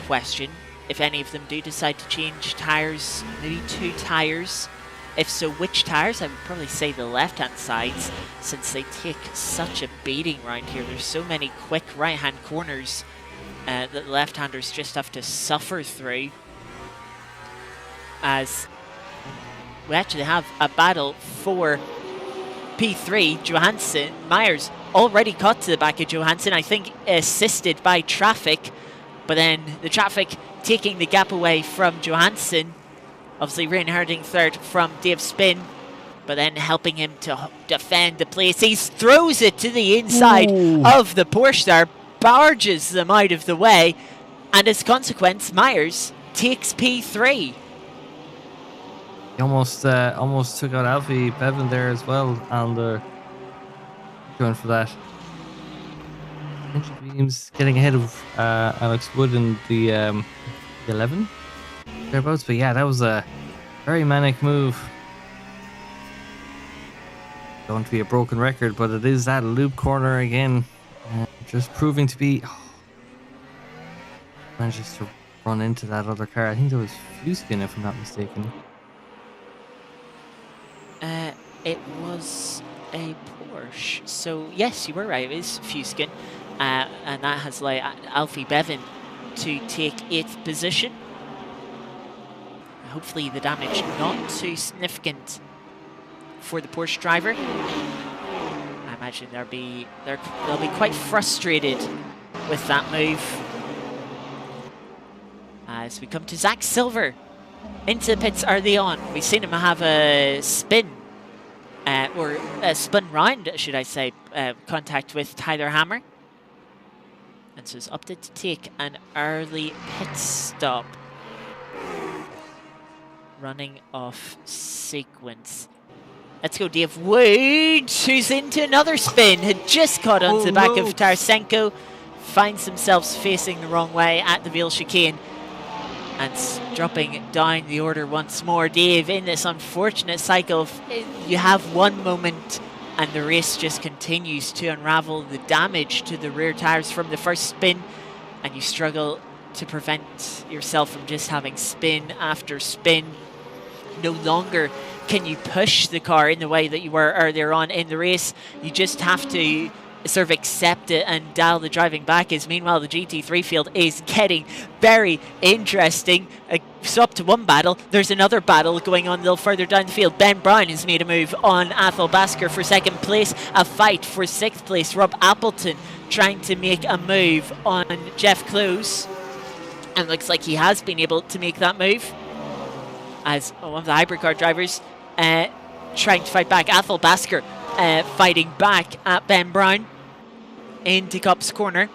Speaker 2: question. If any of them do decide to change tyres, maybe 2 tyres. If so, which tyres? I would probably say the left-hand sides, since they take such a beating around here. There's so many quick right-hand corners that the left-handers just have to suffer through. As we actually have a battle for P3. Johansson, Myers already caught to the back of Johansson, I think assisted by traffic, but then the traffic taking the gap away from Johansson. Obviously reinheriting third from Dave Spin, but then helping him to defend the place. He throws it to the inside of the Porsche there, barges them out of the way, and as a consequence, Myers takes P3.
Speaker 1: He almost took out Alfie Bevan there as well, and going for that. Engine Beams getting ahead of Alex Wood in the 11 thereabouts, but yeah, that was a very manic move. Going to be a broken record, but it is that loop corner again, just proving to be. Manages to run into that other car. I think that was Fuskin, if I'm not mistaken.
Speaker 2: It was a Porsche. So yes, you were right. It is Fuskin, and that has like Alfie Bevan to take 8th position. Hopefully the damage not too significant for the Porsche driver. I imagine they'll be quite frustrated with that move. As we come to Zach Silver into the pits early on, we've seen him have a spin, or a spin round, should I say, contact with Tyler Hammer, and so he's opted to take an early pit stop. Running off sequence. Let's go, Dave Wood, who's into another spin. Had just caught onto the back of Tarasenko. Finds themselves facing the wrong way at the Veal chicane. And dropping down the order once more. Dave, in this unfortunate cycle, you have one moment and the race just continues to unravel. The damage to the rear tyres from the first spin, and you struggle to prevent yourself from just having spin after spin. No longer can you push the car in the way that you were earlier on in the race. You just have to sort of accept it and dial the driving back. As meanwhile the GT3 field is getting very interesting. So up to one battle, there's another battle going on a little further down the field. Ben Brown has made a move on Athol Basker for 2nd place. A fight for 6th place. Rob Appleton trying to make a move on Jeff Close, and looks like he has been able to make that move, as one of the hypercar drivers trying to fight back. Athol Basker fighting back at Ben Brown into Cop's corner.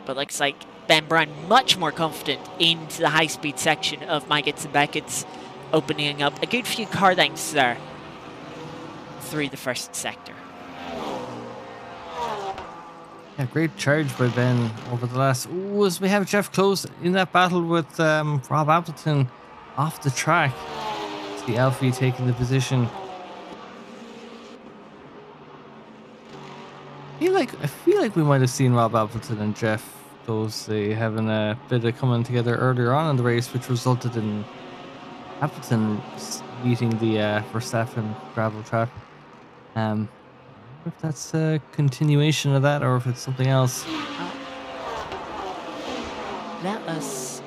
Speaker 2: But looks like Ben Brown much more confident into the high-speed section of Maggots and Beckett's, opening up a good few car lengths there through the first sector.
Speaker 1: Yeah, great charge by Ben over the last. Ooh, as we have Jeff Close in that battle with Rob Appleton off the track. See Alfie taking the position. I feel like we might have seen Rob Appleton and Jeff Close having a bit of coming together earlier on in the race, which resulted in Appleton meeting the Verstappen gravel trap. If that's a continuation of that or if it's something else.
Speaker 2: Let us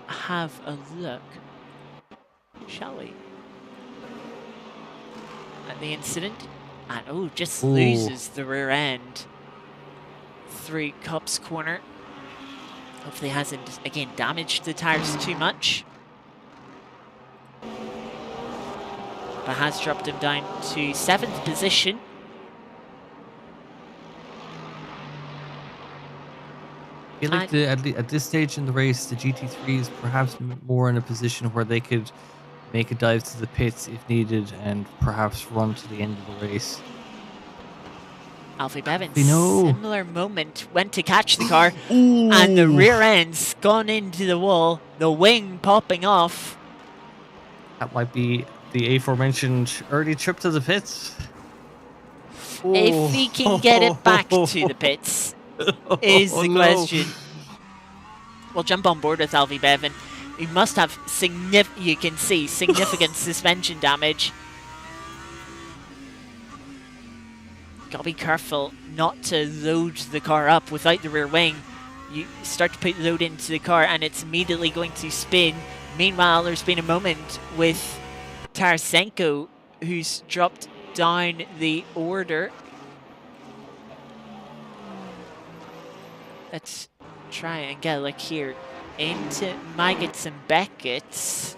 Speaker 2: have a look, shall we, at the incident. And just loses the rear end through Cop's corner. Hopefully hasn't again damaged the tires too much. but has dropped him down to 7th position.
Speaker 1: I feel like at this stage in the race, the GT3 is perhaps more in a position where they could make a dive to the pits if needed and perhaps run to the end of the race.
Speaker 2: Alfie Bevan,
Speaker 1: no.
Speaker 2: similar moment, went to catch the car,
Speaker 1: Ooh.
Speaker 2: and the rear end's gone into the wall, the wing popping off.
Speaker 1: That might be the aforementioned early trip to the pits.
Speaker 2: If he can get it back to the pits, is the question. We'll jump on board with Alfie Bevan. He must have you can see significant suspension damage. Gotta be careful not to load the car up without the rear wing. You start to put load into the car and it's immediately going to spin. Meanwhile, there's been a moment with Tarasenko, who's dropped down the order. Let's try and get a look here into Maggots and Beckett's.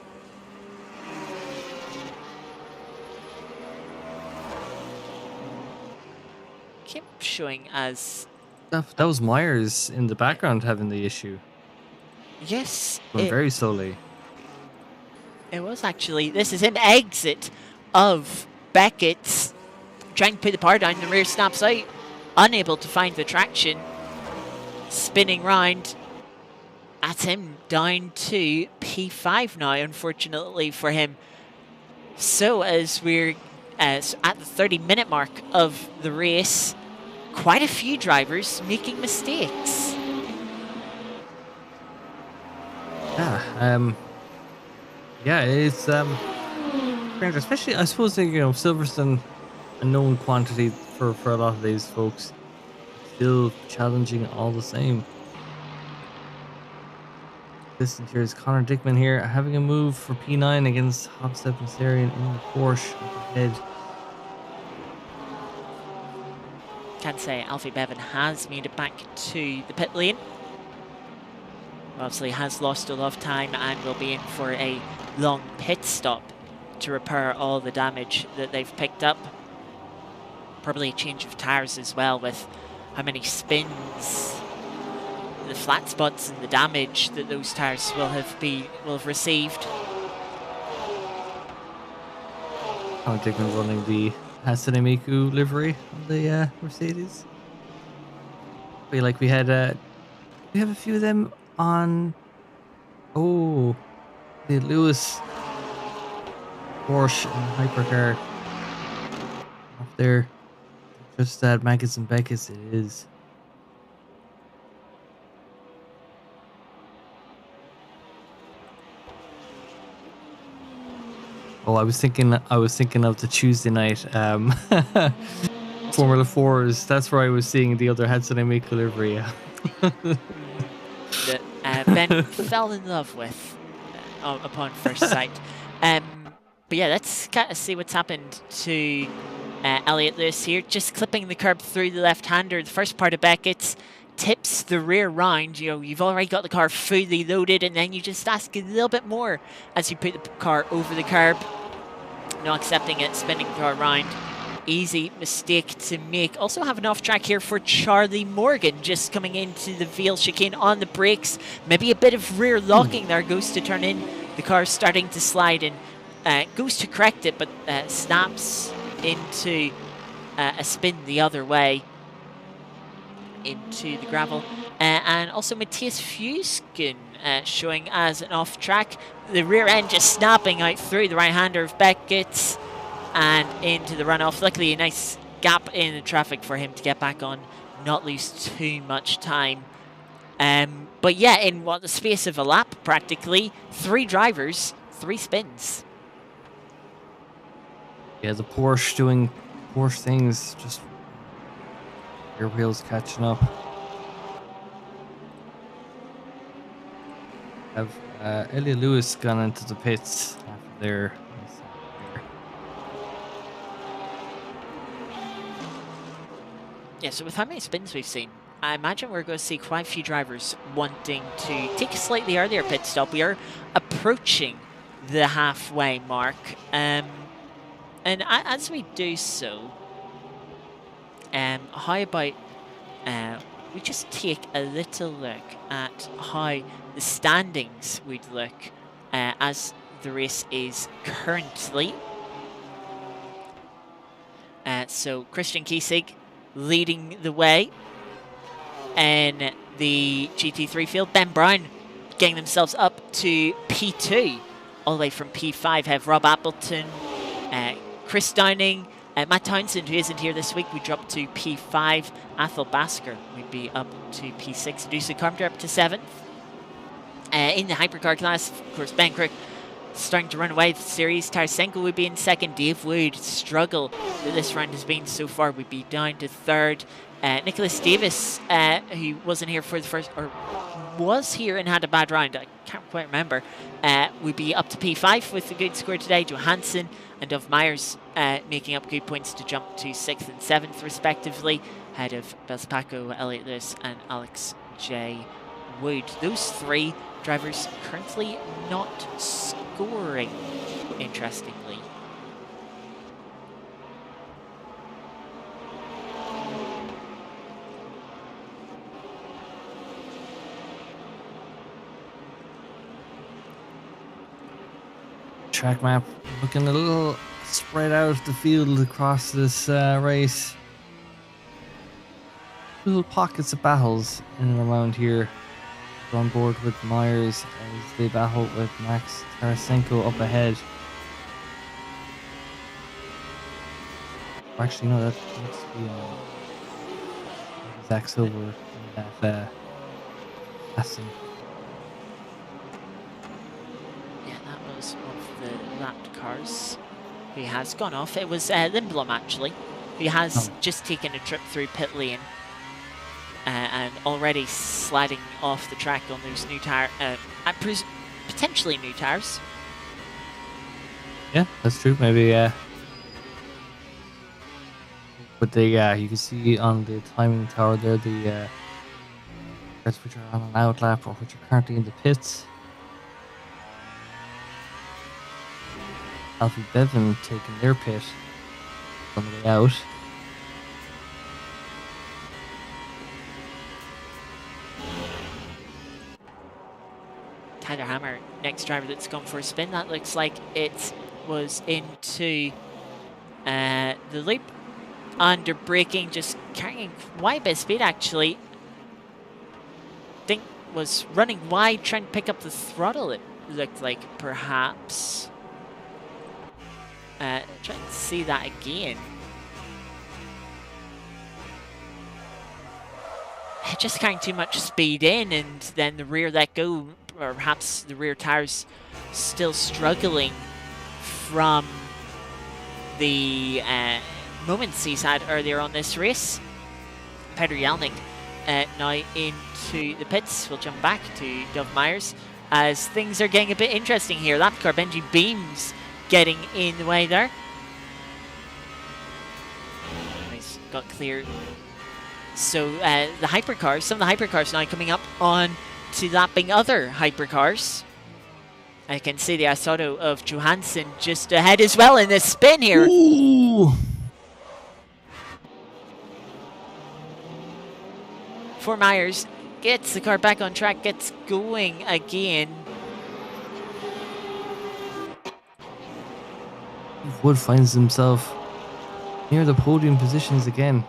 Speaker 2: Keep showing as...
Speaker 1: That was Myers in the background having the issue.
Speaker 2: Yes.
Speaker 1: Going very slowly.
Speaker 2: It was actually. This is him exit of Beckett's. Trying to put the power down, the rear snaps out. Unable to find the traction. Spinning round. That's him down to P5 now, unfortunately for him. So as we're at the 30-minute mark of the race, quite a few drivers making mistakes.
Speaker 1: Yeah, it's strange, especially I suppose Silverstone, a known quantity for a lot of these folks, still challenging all the same. This here is Connor Dickman here having a move for P9 against Hobstep and Sarian in the Porsche up ahead.
Speaker 2: Can say Alfie Bevan has made it back to the pit lane. Obviously has lost a lot of time and will be in for a long pit stop to repair all the damage that they've picked up. Probably a change of tyres as well, with how many spins, the flat spots and the damage that those tyres will have received.
Speaker 1: Connor Dickman running the Hatsune Miku livery on the Mercedes. I feel like we have a few of them on the Lewis Porsche and hypercar off there. Just that Maggots and Beckett's it is. Oh, I was thinking of the Tuesday night Formula 4s. That's where I was seeing the other Hatsune Miku livery.
Speaker 2: That Ben fell in love with upon first sight. But yeah, let's kind of see what's happened to Elliot Lewis here. Just clipping the curb through the left-hander. The first part of Beckett's tips the rear round. You've already got the car fully loaded, and then you just ask a little bit more as you put the car over the curb. Not accepting it, spinning the car around. Easy mistake to make. Also have an off track here for Charlie Morgan, just coming into the Veal chicane on the brakes. Maybe a bit of rear locking there. Goes to turn in. The car's starting to slide and goes to correct it, but snaps into a spin the other way into the gravel. And also Matthias Fusken showing as an off track. The rear end just snapping out through the right-hander of Beckett's and into the runoff. Luckily, a nice gap in the traffic for him to get back on, not lose too much time. But yeah, in the space of a lap, practically, 3 drivers, 3 spins.
Speaker 1: Yeah, the Porsche doing Porsche things, just rear wheels catching up. Have Elliot Lewis gone into the pits after their...
Speaker 2: Yeah, so with how many spins we've seen, I imagine we're going to see quite a few drivers wanting to take a slightly earlier pit stop. We are approaching the halfway mark. And as we do so, how about we just take a little look at how the standings would look as the race is currently. So Christian Kiesig leading the way in the GT3 field. Ben Brown getting themselves up to P2, all the way from P5 have Rob Appleton, Chris Downing, Matt Townsend, who isn't here this week, we drop to P5. Athol Basker would be up to P6. Dusa Carpenter up to 7th. In the hypercar class, of course, Ben Crook starting to run away with the series. Tarasenko would be in 2nd. Dave Wood struggle that this round has been so far would be down to 3rd. Nicholas Davis, who wasn't here for the first, or was here and had a bad round, I can't quite remember, would be up to P5 with a good score today. Johansson and Dov Myers making up good points to jump to 6th and 7th respectively, ahead of Belspacco, Elliot Lewis and Alex J. Wood. Those 3 drivers currently not scoring, interestingly.
Speaker 1: Track map looking a little spread out the field across this race. Little pockets of battles in and around here. We're on board with Myers as they battle with Max Tarasenko up ahead. Actually, no, that looks to be Zach Silver in that Aston.
Speaker 2: Of the lapped cars who has gone off. It was Lindblom actually, who has just taken a trip through pit lane and already sliding off the track on those new tire, potentially new tires.
Speaker 1: Yeah, that's true. Maybe but the you can see on the timing tower there the cars which are on an outlap or which are currently in the pits. Alfie Bevan taking their pit on the way out.
Speaker 2: Tyler Hammer, next driver that's gone for a spin. That looks like it was into the loop. Under braking, just carrying quite a bit of speed actually. Think was running wide, trying to pick up the throttle, it looked like perhaps. Trying to see that again. Just carrying too much speed in, and then the rear let go, or perhaps the rear tires still struggling from the moments he's had earlier on this race. Peter Yelning now into the pits. We'll jump back to Dov Myers as things are getting a bit interesting here. Lap car Benji Beams getting in the way there. He's got clear. So the hypercars, some of the hypercars now coming up on to lapping other hypercars. I can see the Asauto of Johansson just ahead as well in this spin here.
Speaker 1: Ooh.
Speaker 2: For Myers, gets the car back on track, gets going again.
Speaker 1: Wood finds himself near the podium positions again.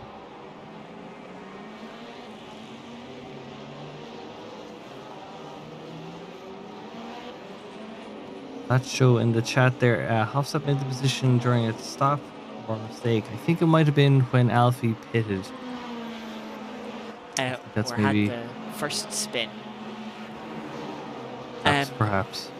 Speaker 1: Let's show in the chat there, Hofstad made the position during a stop or a mistake. I think it might have been when Alfie pitted. That's
Speaker 2: or
Speaker 1: maybe
Speaker 2: had the first spin.
Speaker 1: perhaps.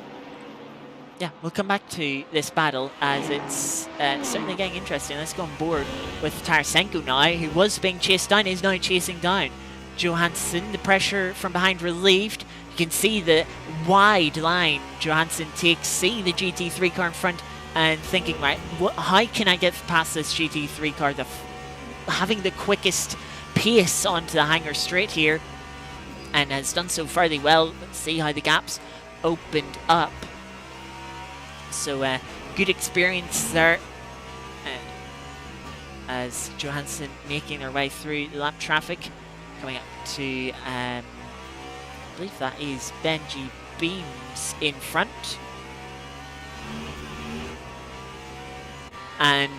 Speaker 2: Yeah, we'll come back to this battle as it's certainly getting interesting. Let's go on board with Tarasenko now, who was being chased down, is now chasing down Johansson. The pressure from behind relieved. You can see the wide line Johansson takes, seeing the GT3 car in front and thinking, right, how can I get past this GT3 car? Having the quickest pace onto the hanger straight here, and has done so fairly well. Let's see how the gaps opened up. So good experience there as Johansson making their way through the lap traffic, coming up to, I believe that is Benji Beams in front. And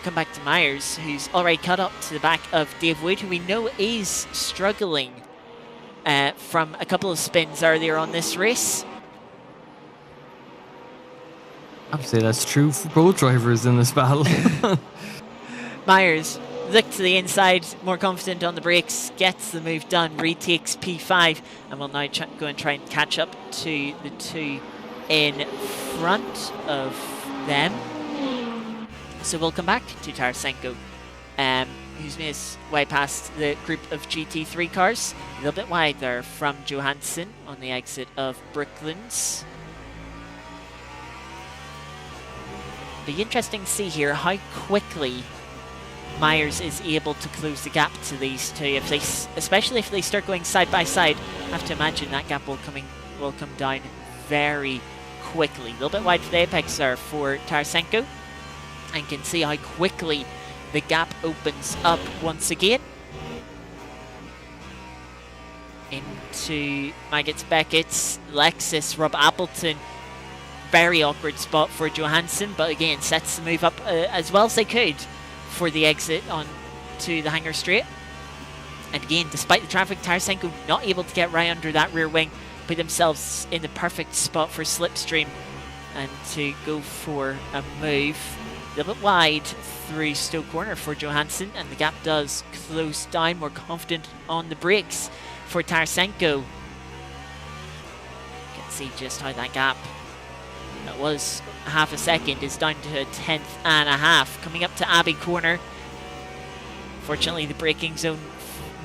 Speaker 2: come back to Myers, who's already cut up to the back of Dave Wood, who we know is struggling from a couple of spins earlier on this race.
Speaker 1: I'd say that's true for both drivers in this battle.
Speaker 2: Myers looked to the inside, more confident on the brakes, gets the move done, retakes P5, and will now go and try and catch up to the two in front of them. So we'll come back to Tarasenko, who's made his way past the group of GT3 cars. A little bit wide there from Johansson on the exit of Brooklands. Be interesting to see here how quickly Myers is able to close the gap to these two. If they, especially if they start going side by side, I have to imagine that gap will come down very quickly. A little bit wide for the apex there for Tarasenko, and can see how quickly the gap opens up once again. Into Maggots Beckett's Lexus, Rob Appleton. Very awkward spot for Johansson, but again sets the move up as well as they could for the exit on to the hangar straight. And again, despite the traffic, Tarasenko not able to get right under that rear wing, put themselves in the perfect spot for slipstream and to go for a move. A little bit wide through Stowe Corner for Johansson, and the gap does close down. More confident on the brakes for Tarasenko. You can see just how that gap, that was half a second, is down to a tenth and a half. Coming up to Abbey Corner. Fortunately, the braking zone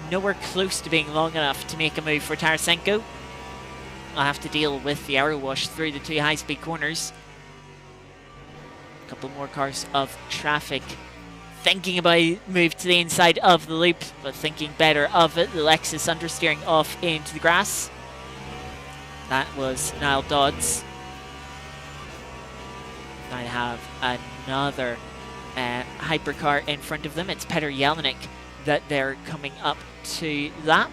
Speaker 2: nowhere close to being long enough to make a move for Tarasenko. I'll have to deal with the arrow wash through the two high-speed corners. A couple more cars of traffic. Thinking about a move to the inside of the loop, but thinking better of it. The Lexus understeering off into the grass. That was Niall Dodds. I have another hypercar in front of them. It's Petr Jelinek that they're coming up to lap.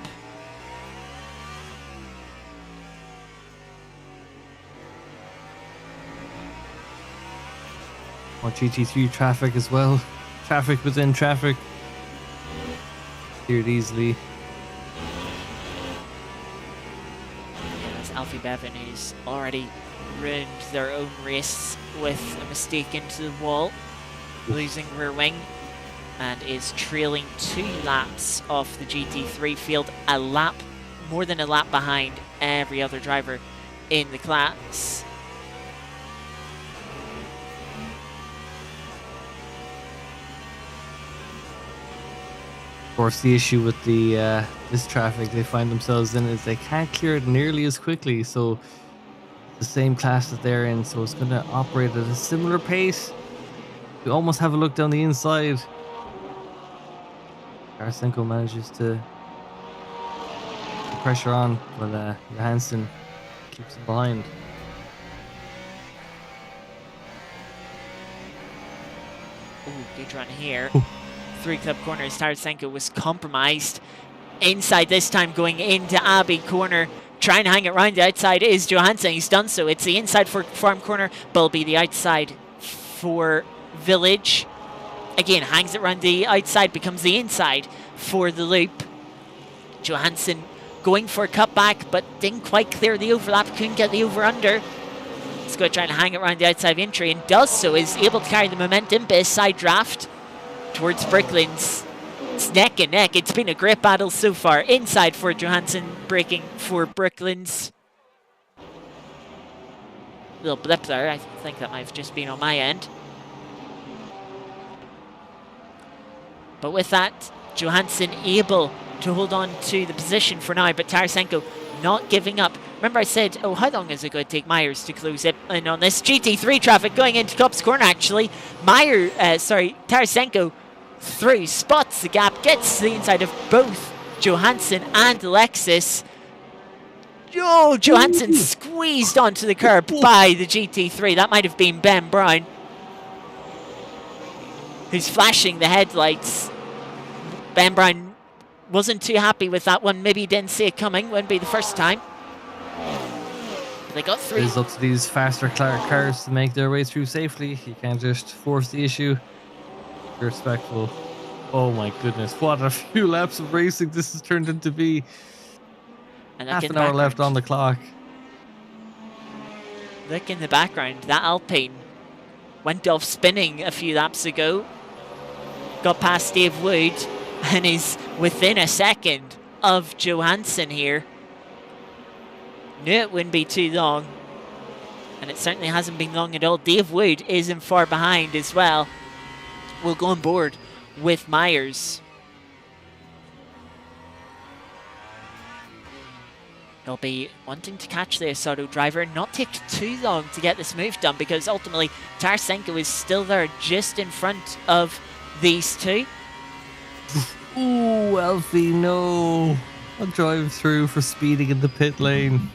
Speaker 1: More GT3 traffic as well. Traffic within traffic. Cleared easily.
Speaker 2: Yes, Alfie Bevan is already ruined their own race with a mistake into the wall, losing rear wing, and is trailing 2 laps off the GT3 field, a lap, more than a lap behind every other driver in the class.
Speaker 1: Of course, the issue with the this traffic they find themselves in is they can't clear it nearly as quickly. So the same class that they're in, so it's going to operate at a similar pace. We almost have a look down the inside. Tarasenko manages to put pressure on, but Johansson keeps him behind.
Speaker 2: Ooh, good run here. 3 club corners. Tarasenko was compromised. Inside this time, going into Abbey Corner. Trying to hang it round the outside is Johansson. He's done so. It's the inside for Farm Corner. Bulby the outside for Village. Again, hangs it round the outside, becomes the inside for the loop. Johansson going for a cutback, but didn't quite clear the overlap. Couldn't get the over-under. He's going to try and hang it round the outside of entry, and does so. Is able to carry the momentum, but a side draft towards Brooklands. It's neck and neck. It's been a great battle so far. Inside for Johansson, braking for Brooklands. Little blip there. I think that might have just been on my end. But with that, Johansson able to hold on to the position for now, but Tarasenko not giving up. Remember I said, oh, how long is it going to take Myers to close it in on this GT3 traffic going into Cops Corner, actually. Tarasenko through, spots the gap, gets to the inside of both Johansson and Lexus. Oh, Johansson squeezed onto the curb by the GT3. That might have been Ben Brown. who's flashing the headlights. Ben Brown wasn't too happy with that one. Maybe he didn't see it coming. Wouldn't be the first time. They got through.
Speaker 1: It's up to these faster cars to make their way through safely. You can't just force the issue. Be respectful. Oh my goodness, what a few laps of racing this has turned into be.
Speaker 2: And
Speaker 1: Half an hour left on the clock.
Speaker 2: Look in the background, that Alpine went off spinning a few laps ago. Got past Dave Wood and is within a second of Johansson here. Knew it wouldn't be too long. And it certainly hasn't been long at all. Dave Wood isn't far behind as well. We'll go on board with Myers. He'll be wanting to catch the Asado driver and not take too long to get this move done, because ultimately Tarasenko is still there just in front of these two.
Speaker 1: Ooh, Alfie, no. A drive through for speeding in the pit lane.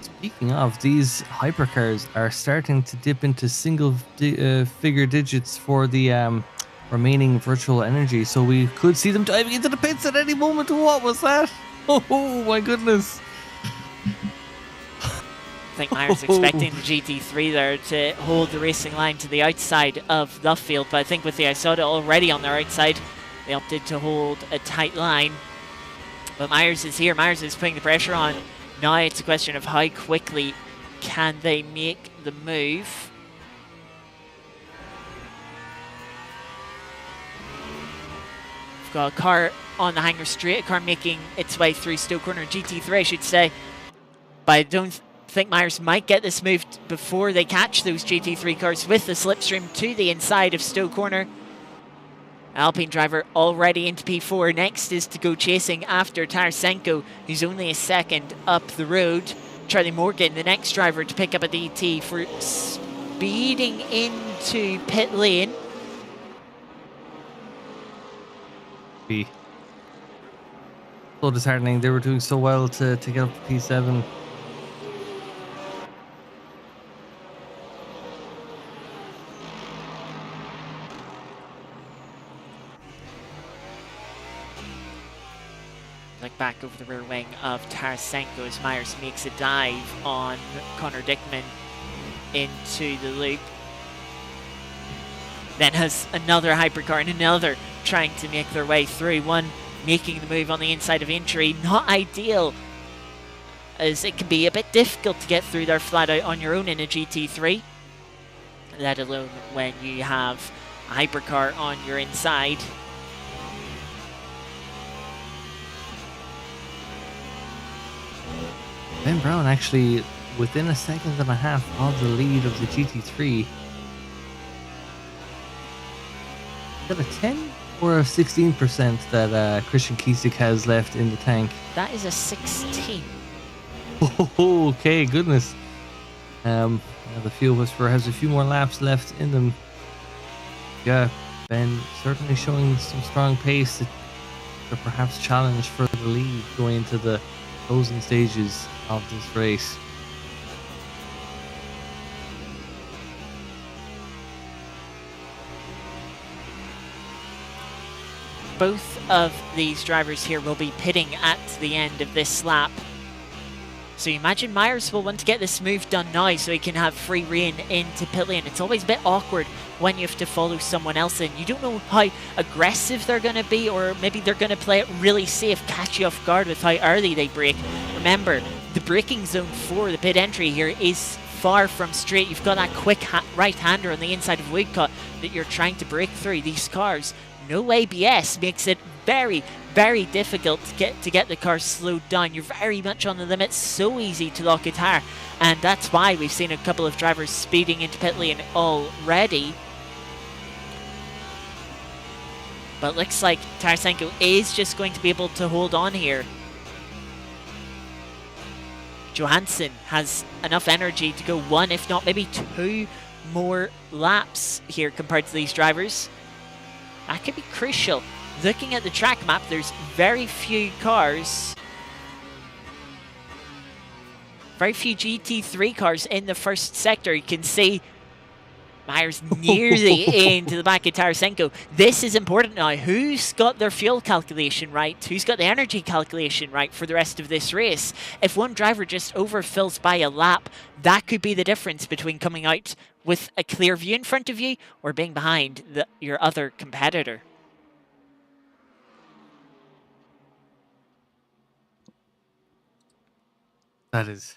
Speaker 1: Speaking of, these hypercars are starting to dip into single figure digits for the remaining virtual energy, so we could see them diving into the pits at any moment. What was that? Oh my goodness.
Speaker 2: I think Myers expecting the GT3 there to hold the racing line to the outside of the field, but I think with the Isotta already on their outside, they opted to hold a tight line. But Myers is here. Myers is putting the pressure on. Now it's a question of how quickly can they make the move. We've got a car on the Hanger Straight, a car making its way through Stowe Corner, GT3 I should say. But I don't think Myers might get this moved before they catch those GT3 cars with the slipstream to the inside of Stowe Corner. Alpine driver already into P4. Next is to go chasing after Tarasenko, who's only a second up the road. Charlie Morgan, the next driver to pick up a DT for speeding into pit lane.
Speaker 1: So disheartening. They were doing so well to get up to P7.
Speaker 2: Back over the rear wing of Tarasenko as Myers makes a dive on Connor Dickman into the loop. Then has another hypercar and another trying to make their way through. One making the move on the inside of Entry. Not ideal, as it can be a bit difficult to get through there flat out on your own in a GT3. Let alone when you have a hypercar on your inside.
Speaker 1: Ben Brown actually within a second and a half of the lead of the GT3. Is that a 10 or a 16% that Christian Kiesik has left in the tank?
Speaker 2: That is a 16.
Speaker 1: Oh, okay, goodness. The Fuel Whisperer has a few more laps left in them. Yeah, Ben certainly showing some strong pace to perhaps challenge for the lead going into the closing stages of this race.
Speaker 2: Both of these drivers here will be pitting at the end of this lap. So you imagine Myers will want to get this move done now so he can have free rein into pit lane. It's always a bit awkward when you have to follow someone else in. You don't know how aggressive they're going to be, or maybe they're going to play it really safe, catch you off guard with how early they brake. Remember, the braking zone for the pit entry here is far from straight. You've got that quick right-hander on the inside of Woodcut that you're trying to break through. These cars, no ABS, makes it very, very difficult to get the car slowed down. You're very much on the limit, so easy to lock a tire, and that's why we've seen a couple of drivers speeding into pit lane already. But looks like Tarasenko is just going to be able to hold on here. Johansson has enough energy to go one, if not maybe two more laps here compared to these drivers. That could be crucial. Looking at the track map, there's very few cars, very few GT3 cars in the first sector. You can see Myers nearly into the back of Tarasenko. This is important now. Who's got their fuel calculation right? Who's got the energy calculation right for the rest of this race? If one driver just overfills by a lap, that could be the difference between coming out with a clear view in front of you or being behind your other competitor.
Speaker 1: That is,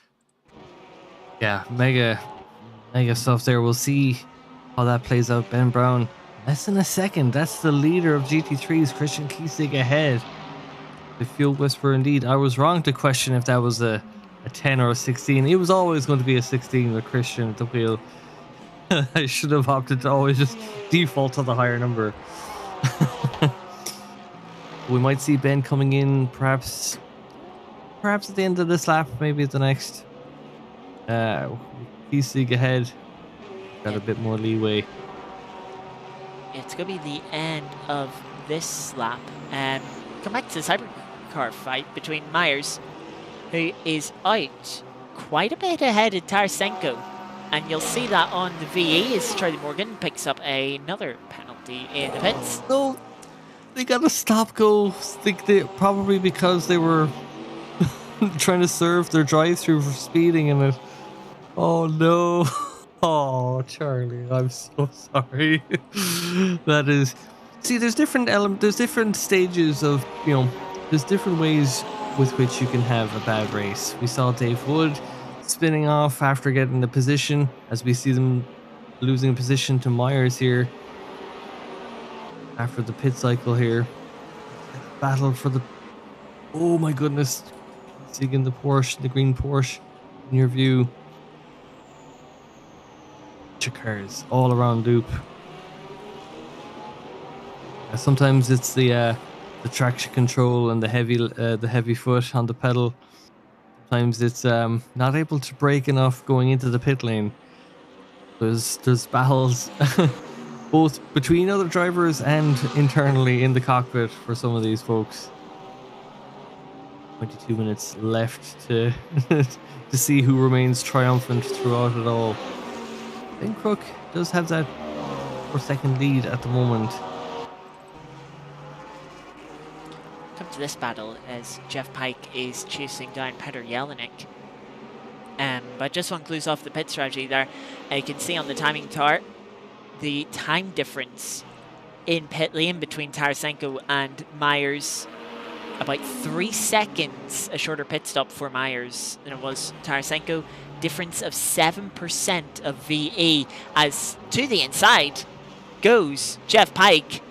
Speaker 1: yeah, mega stuff there. We'll see how that plays out. Ben Brown, less than a second. That's the leader of GT3's Christian Kiesig ahead. The Fuel Whisperer, indeed. I was wrong to question if that was a 10 or a 16. It was always going to be a 16 with Christian at the wheel. I should have opted to always just default to the higher number. We might see Ben coming in perhaps at the end of this lap, maybe at the next. Kiesig ahead. Got a bit more leeway.
Speaker 2: It's going to be the end of this lap. Come back to this hypercar fight between Myers, who is out quite a bit ahead of Tarasenko. And you'll see that on the VE as Charlie Morgan picks up another penalty in the pits.
Speaker 1: No, they got a stop go. Probably because they were trying to serve their drive-through for speeding in it. Oh no. Oh, Charlie, I'm so sorry. That is... See, there's different there's different stages of, there's different ways with which you can have a bad race. We saw Dave Wood spinning off after getting the position, as we see them losing position to Myers here after the pit cycle here. Battle for the... Oh my goodness. Seeing the Porsche, the green Porsche in your view. Cars all around loop. Sometimes it's the traction control and the heavy foot on the pedal. Sometimes it's not able to brake enough going into the pit lane. There's battles both between other drivers and internally in the cockpit for some of these folks. 22 minutes left to to see who remains triumphant throughout it all. Ben Crook does have that 4-second lead at the moment.
Speaker 2: Come to this battle as Jeff Pike is chasing down Petr Jelinek. But just one clues off the pit strategy there. You can see on the timing chart the time difference in pit lane between Tarasenko and Myers. About 3 seconds a shorter pit stop for Myers than it was Tarasenko. Difference of 7% of VE, as to the inside goes Jeff Pike,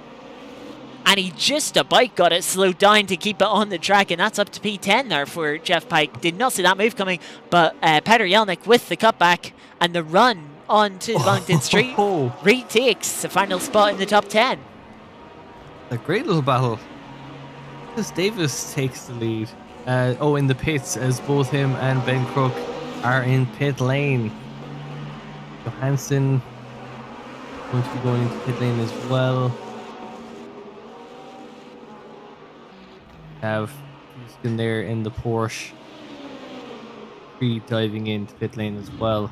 Speaker 2: and he just about got it slowed down to keep it on the track, and that's up to P10 there for Jeff Pike. Did not see that move coming, but Petr Jelinek with the cutback and the run onto Wellington Street retakes the final spot in the top 10.
Speaker 1: A great little battle. As Davis takes the lead. In the pits, as both him and Ben Crook are in pit lane. Johansson going to be going into pit lane as well. Have Houston there in the Porsche. Diving into pit lane as well.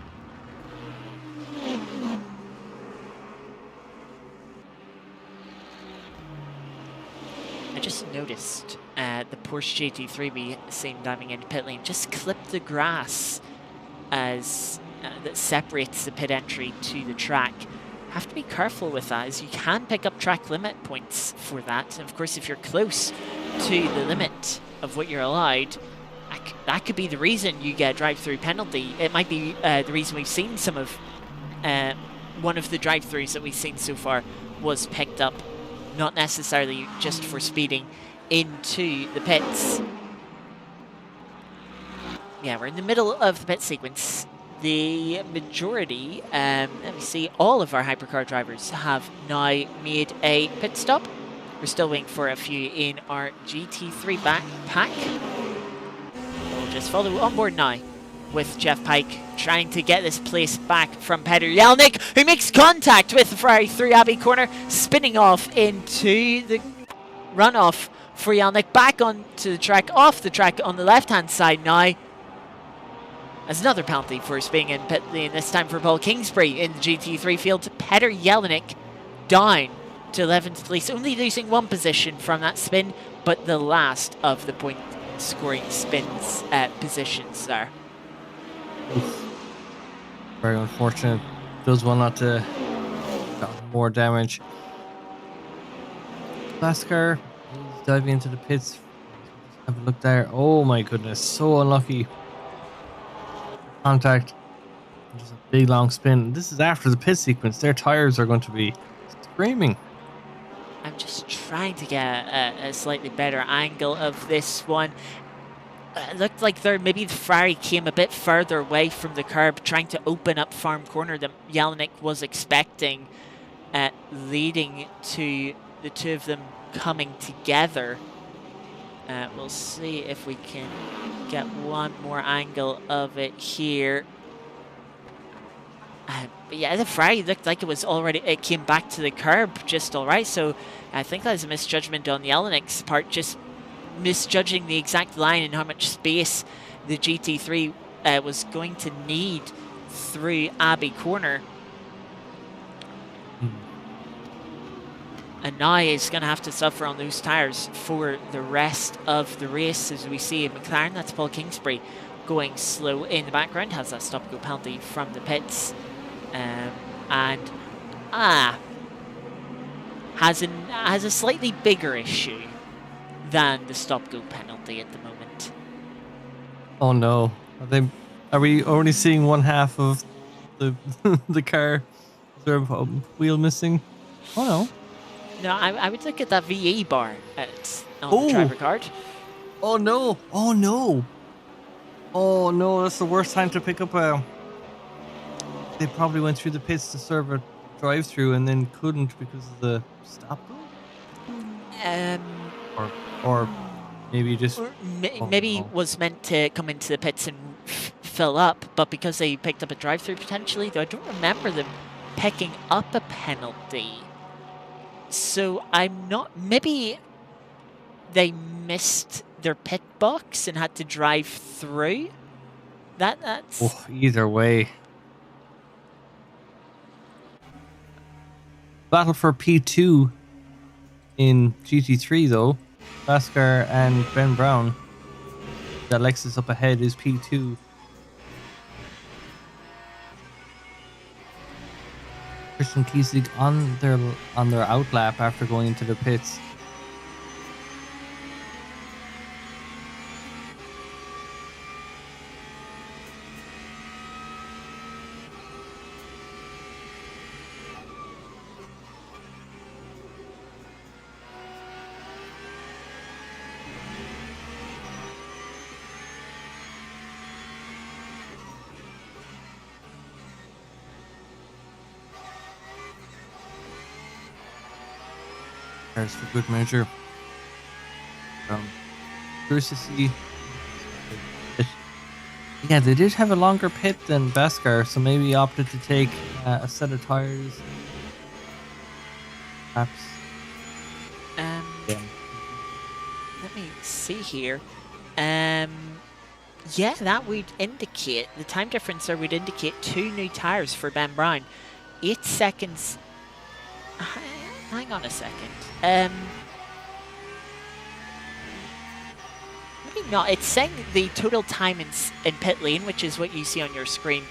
Speaker 2: I just noticed the Porsche GT3 we seen diving into pit lane just clipped the grass as that separates the pit entry to the track. Have to be careful with that, as you can pick up track limit points for that. And of course, if you're close to the limit of what you're allowed, that could be the reason you get a drive-through penalty. It might be the reason we've seen some of one of the drive-throughs that we've seen so far was picked up, not necessarily just for speeding into the pits. Yeah, we're in the middle of the pit sequence. The majority, let me see, all of our hypercar drivers have now made a pit stop. We're still waiting for a few in our GT3 pack. We'll just follow on board now with Jeff Pike trying to get this place back from Petr Jelinek, who makes contact with the Ferrari 3 Abbey corner, spinning off into the runoff for Jelinek, back onto the track, off the track on the left-hand side now. as another penalty for being in pit lane, this time for Paul Kingsbury in the GT3 field. Peter Jelinek down to 11th place, only losing one position from that spin, but the last of the point scoring spins positions there.
Speaker 1: Very unfortunate. Does well not to more damage. Lasker is diving into the pits. Have a look there. Oh my goodness, so unlucky. Contact. Just a big long spin. This is after the pit sequence. Their tires are going to be screaming.
Speaker 2: I'm just trying to get a slightly better angle of this one. It looked like maybe the Ferrari came a bit further away from the curb, trying to open up farm corner that Jelinek was expecting, leading to the two of them coming together. We'll see if we can get one more angle of it here. But yeah, the Ferrari looked like it came back to the curb just all right. So I think that was a misjudgment on Jelinek's part, just misjudging the exact line and how much space the GT3 was going to need through Abbey Corner. And now he's going to have to suffer on those tyres for the rest of the race, as we see in McLaren. That's Paul Kingsbury going slow in the background, has that stop-go penalty from the pits. Has a slightly bigger issue than the stop-go penalty at the moment.
Speaker 1: Oh no! Are we only seeing one half of the the car? Is there a wheel missing? Oh no!
Speaker 2: No, I would look at that VE bar on the driver card.
Speaker 1: Oh no! Oh no! Oh no! That's the worst time to pick up a. They probably went through the pits to serve a drive-through and then couldn't because of the stop-go. Or maybe just.
Speaker 2: Was meant to come into the pits and fill up, but because they picked up a drive-through potentially, though I don't remember them picking up a penalty. So I'm not. Maybe they missed their pit box and had to drive through. That's.
Speaker 1: Oh, either way. Battle for P2 in GT3 though. Lasker and Ben Brown. That Lexus up ahead is P2. Christian Kiesig on their outlap after going into the pits. There's for good measure. Curious to see. Yeah, they did have a longer pit than Beskar, so maybe he opted to take a set of tires. Perhaps.
Speaker 2: Let me see here. Yeah, that would indicate the time difference there would indicate 2 new tires for Ben Brown. 8 seconds. Hang on a second. Maybe not. It's saying the total time in pit lane, which is what you see on your screen.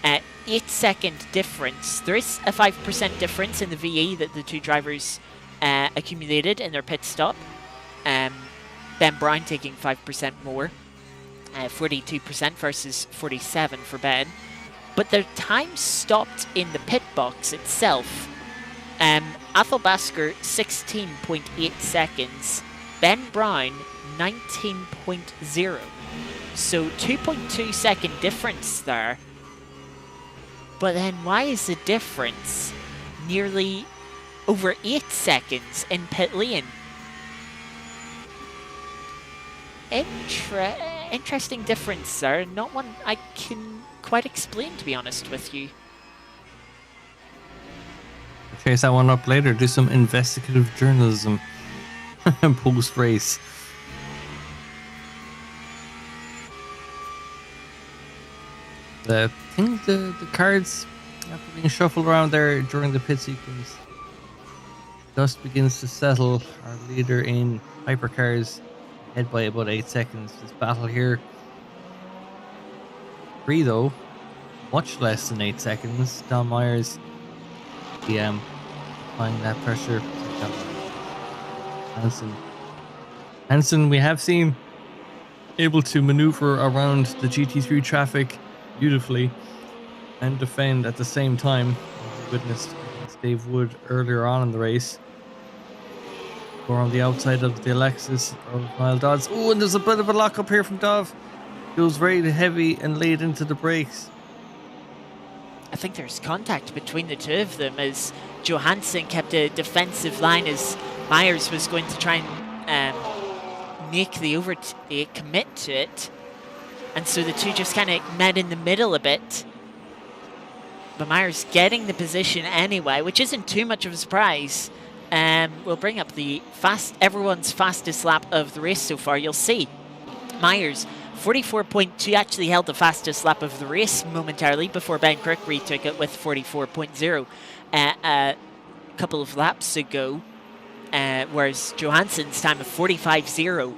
Speaker 2: 8-second difference. There is a 5% difference in the VE that the two drivers accumulated in their pit stop. Ben Brown taking 5% more. 42% versus 47% for Ben. But their time stopped in the pit box itself. Athol Basker 16.8 seconds, Ben Brown 19.0. So 2.2 second difference there. But then why is the difference nearly over 8 seconds in pit lane? Interesting difference there. Not one I can quite explain, to be honest with you.
Speaker 1: Chase that one up later. Do some investigative journalism post race. I think the cards, after being shuffled around there during the pit sequence, dust begins to settle. Our leader in hypercars ahead by about 8 seconds. This battle here, free though, much less than 8 seconds. Don Myers, applying that pressure. Don Myers. Hansen, we have seen able to maneuver around the GT3 traffic beautifully and defend at the same time, as we witnessed against Dave Wood earlier on in the race. Or on the outside of the Alexis of Niall Dodds. Oh, and there's a bit of a lock up here from Dov. Goes very heavy and laid into the brakes.
Speaker 2: I think there's contact between the two of them as Johansson kept a defensive line as Myers was going to try and make the overtake, commit to it. And so the two just kind of met in the middle a bit. But Myers getting the position anyway, which isn't too much of a surprise. We'll bring up the everyone's fastest lap of the race so far. You'll see Myers 44.2 actually held the fastest lap of the race momentarily before Ben Crook retook it with 44.0 a couple of laps ago, whereas Johansson's time of 45.0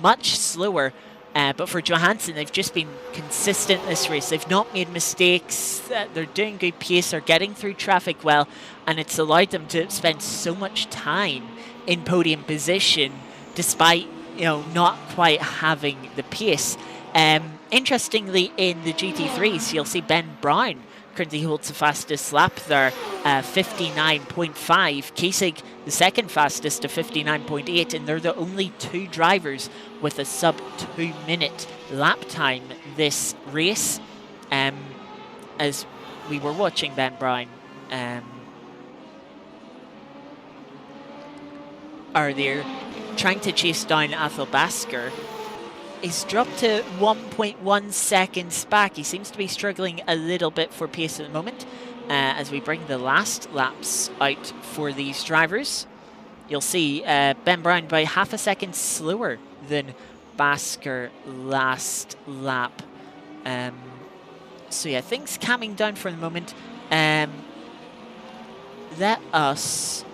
Speaker 2: much slower. But for Johansson, they've just been consistent this race. They've not made mistakes. They're doing good pace. They're getting through traffic well. And it's allowed them to spend so much time in podium position despite, not quite having the pace. Interestingly, in the GT3s, you'll see Ben Brown currently holds the fastest lap there, 59.5. Kasich, the second fastest, to 59.8, and they're the only two drivers with a sub 2 minute lap time this race. As we were watching Ben Brown earlier, trying to chase down Athel Basker. He's dropped to 1.1 seconds back. He seems to be struggling a little bit for pace at the moment. As we bring the last laps out for these drivers, you'll see Ben Brown by half a second slower than Basker last lap. So yeah, things calming down for the moment. Let us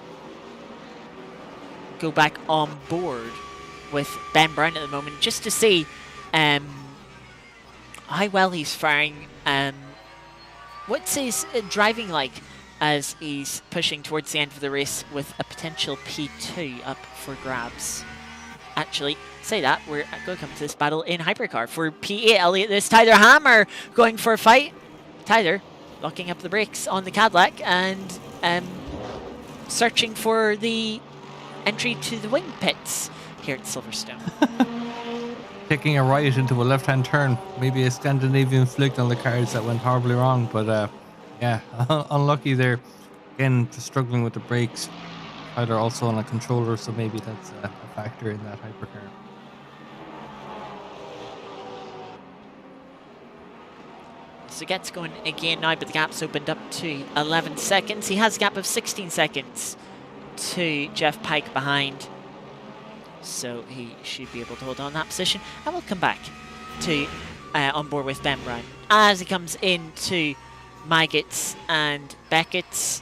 Speaker 2: go back on board with Ben Brown at the moment, just to see how well he's faring. What's his driving like as he's pushing towards the end of the race with a potential P2 up for grabs? Actually, say that, we're going to come to this battle in hypercar. For P8, Elliot, this Tyler Hammer going for a fight. Tyler locking up the brakes on the Cadillac and searching for the entry to the wing pits here at Silverstone.
Speaker 1: Taking a right into a left-hand turn. Maybe a Scandinavian flick on the cards that went horribly wrong, but yeah, unlucky there. Again, just struggling with the brakes. Tyler also on a controller, so maybe that's a factor in that hypercar.
Speaker 2: So gets going again now, but the gap's opened up to 11 seconds. He has a gap of 16 seconds to Jeff Pike behind. So he should be able to hold on that position. And we'll come back to on board with Ben Brown as he comes into Maggots and Beckett's.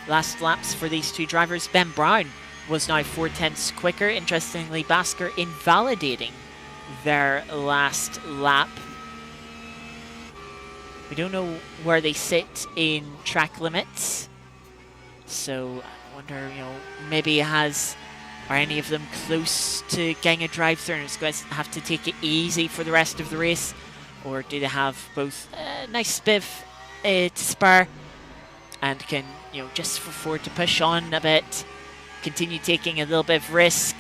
Speaker 2: Last laps for these two drivers. Ben Brown was now 4/10 quicker. Interestingly, Basker invalidating their last lap. We don't know where they sit in track limits. So I wonder, maybe are any of them close to getting a drive through and it's going to have to take it easy for the rest of the race? Or do they have both a nice spiv to spare and can, just afford to push on a bit, continue taking a little bit of risk?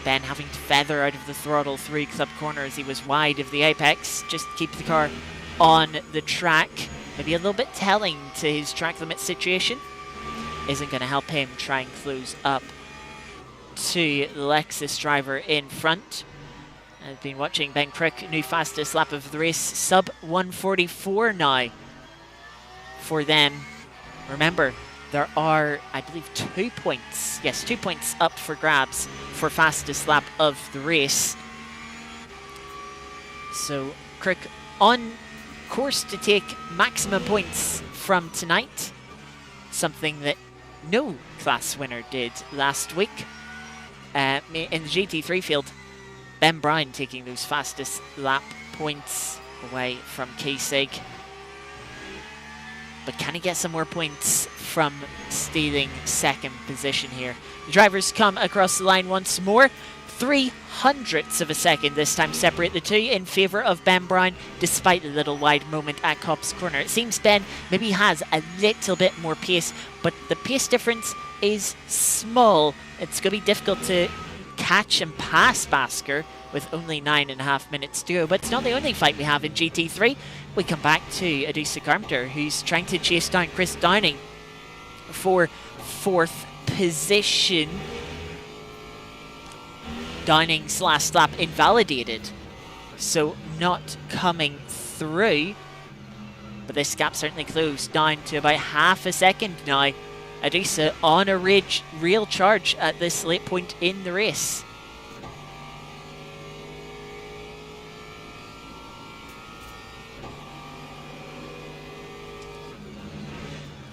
Speaker 2: Ben having to feather out of the throttle through club corner as he was wide of the apex, just to keep the car on the track. Maybe a little bit telling to his track limit situation. Isn't going to help him try and close up to the Lexus driver in front. I've been watching Ben Crook, new fastest lap of the race, sub 144 now for them. Remember, there are, I believe, 2 points. Yes, 2 points up for grabs for fastest lap of the race. So Crook on course to take maximum points from tonight, something that no class winner did last week. In the GT3 field, Ben Brown taking those fastest lap points away from Kasich. But can he get some more points from stealing second position here? The drivers come across the line once more. 0.03 of a second this time separate the two in favour of Ben Brown, despite the little wide moment at Copse Corner. It seems Ben maybe has a little bit more pace, but the pace difference is small. It's going to be difficult to catch and pass Basker with only 9.5 minutes to go. But it's not the only fight we have in GT3. We come back to Adusa Carpenter, who's trying to chase down Chris Downing for 4th position. Downing's last lap invalidated, so not coming through. But this gap certainly closed down to about half a second now. Adusa on a real charge at this late point in the race.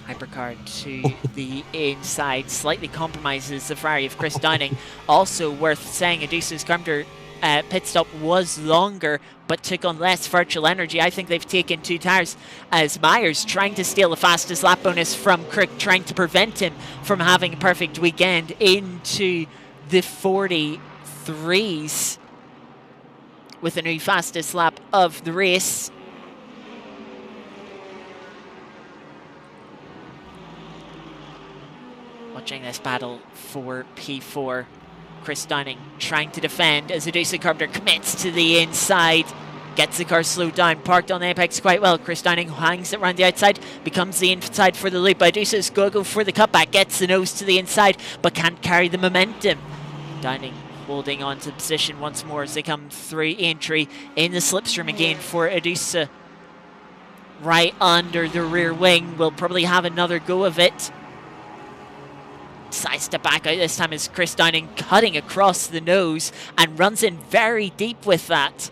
Speaker 2: Hypercar to the inside, slightly compromises the Ferrari of Chris Downing. Also worth saying, Adusa's Carpenter pit stop was longer, but took on less virtual energy. I think they've taken 2 tires as Myers trying to steal the fastest lap bonus from Crook, trying to prevent him from having a perfect weekend into the 43s with a new fastest lap of the race. Watching this battle for P4. Chris Downing trying to defend as Adusa Carpenter commits to the inside. Gets the car slowed down, parked on the apex quite well. Chris Downing hangs it around the outside, becomes the inside for the loop. Adusa's go for the cutback, gets the nose to the inside, but can't carry the momentum. Downing holding on to position once more as they come through entry in the slipstream again for Adusa. Right under the rear wing, will probably have another go of it. Decides to back out this time as Chris Downing cutting across the nose and runs in very deep with that.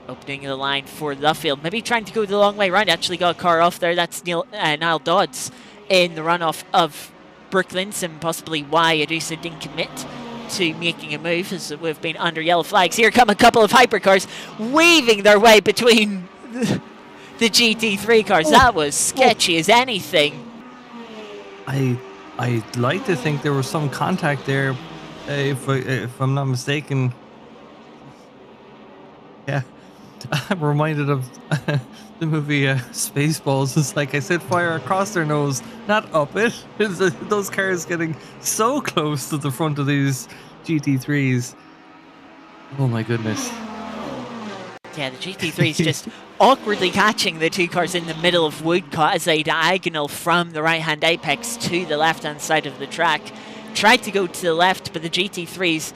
Speaker 2: Opening the line for Luffield, maybe trying to go the long way around, actually got a car off there. That's Niall Dodds in the runoff of Brooke Linson, possibly why Adusa didn't commit to making a move, as we've been under yellow flags. Here come a couple of hypercars weaving their way between the GT3 cars. That was sketchy as anything.
Speaker 1: I'd like to think there was some contact there, if I'm not mistaken. Yeah, I'm reminded of the movie Spaceballs. It's like I said, fire across their nose, not up it. Those cars getting so close to the front of these GT3s. Oh my goodness.
Speaker 2: Yeah, the GT3 is just awkwardly catching the 2 cars in the middle of Woodcote as they diagonal from the right-hand apex to the left-hand side of the track. Tried to go to the left, but the GT3's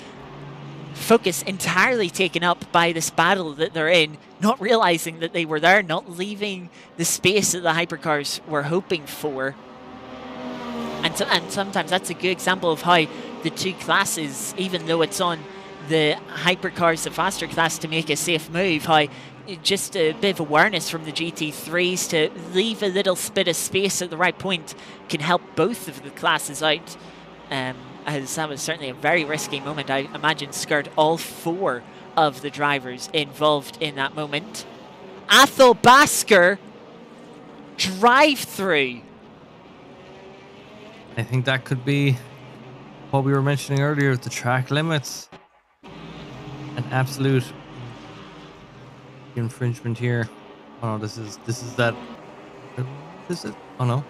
Speaker 2: focus entirely taken up by this battle that they're in, not realizing that they were there, not leaving the space that the hypercars were hoping for. And sometimes that's a good example of how the 2 classes, even though it's on the hypercars, the faster class, to make a safe move, how just a bit of awareness from the GT3s to leave a little bit of space at the right point can help both of the classes out. As that was certainly a very risky moment. I imagine scared all 4 of the drivers involved in that moment. Athol Basker drive through.
Speaker 1: I think that could be what we were mentioning earlier, the track limits. An absolute infringement here. Oh no, this is that. Is it? Oh no.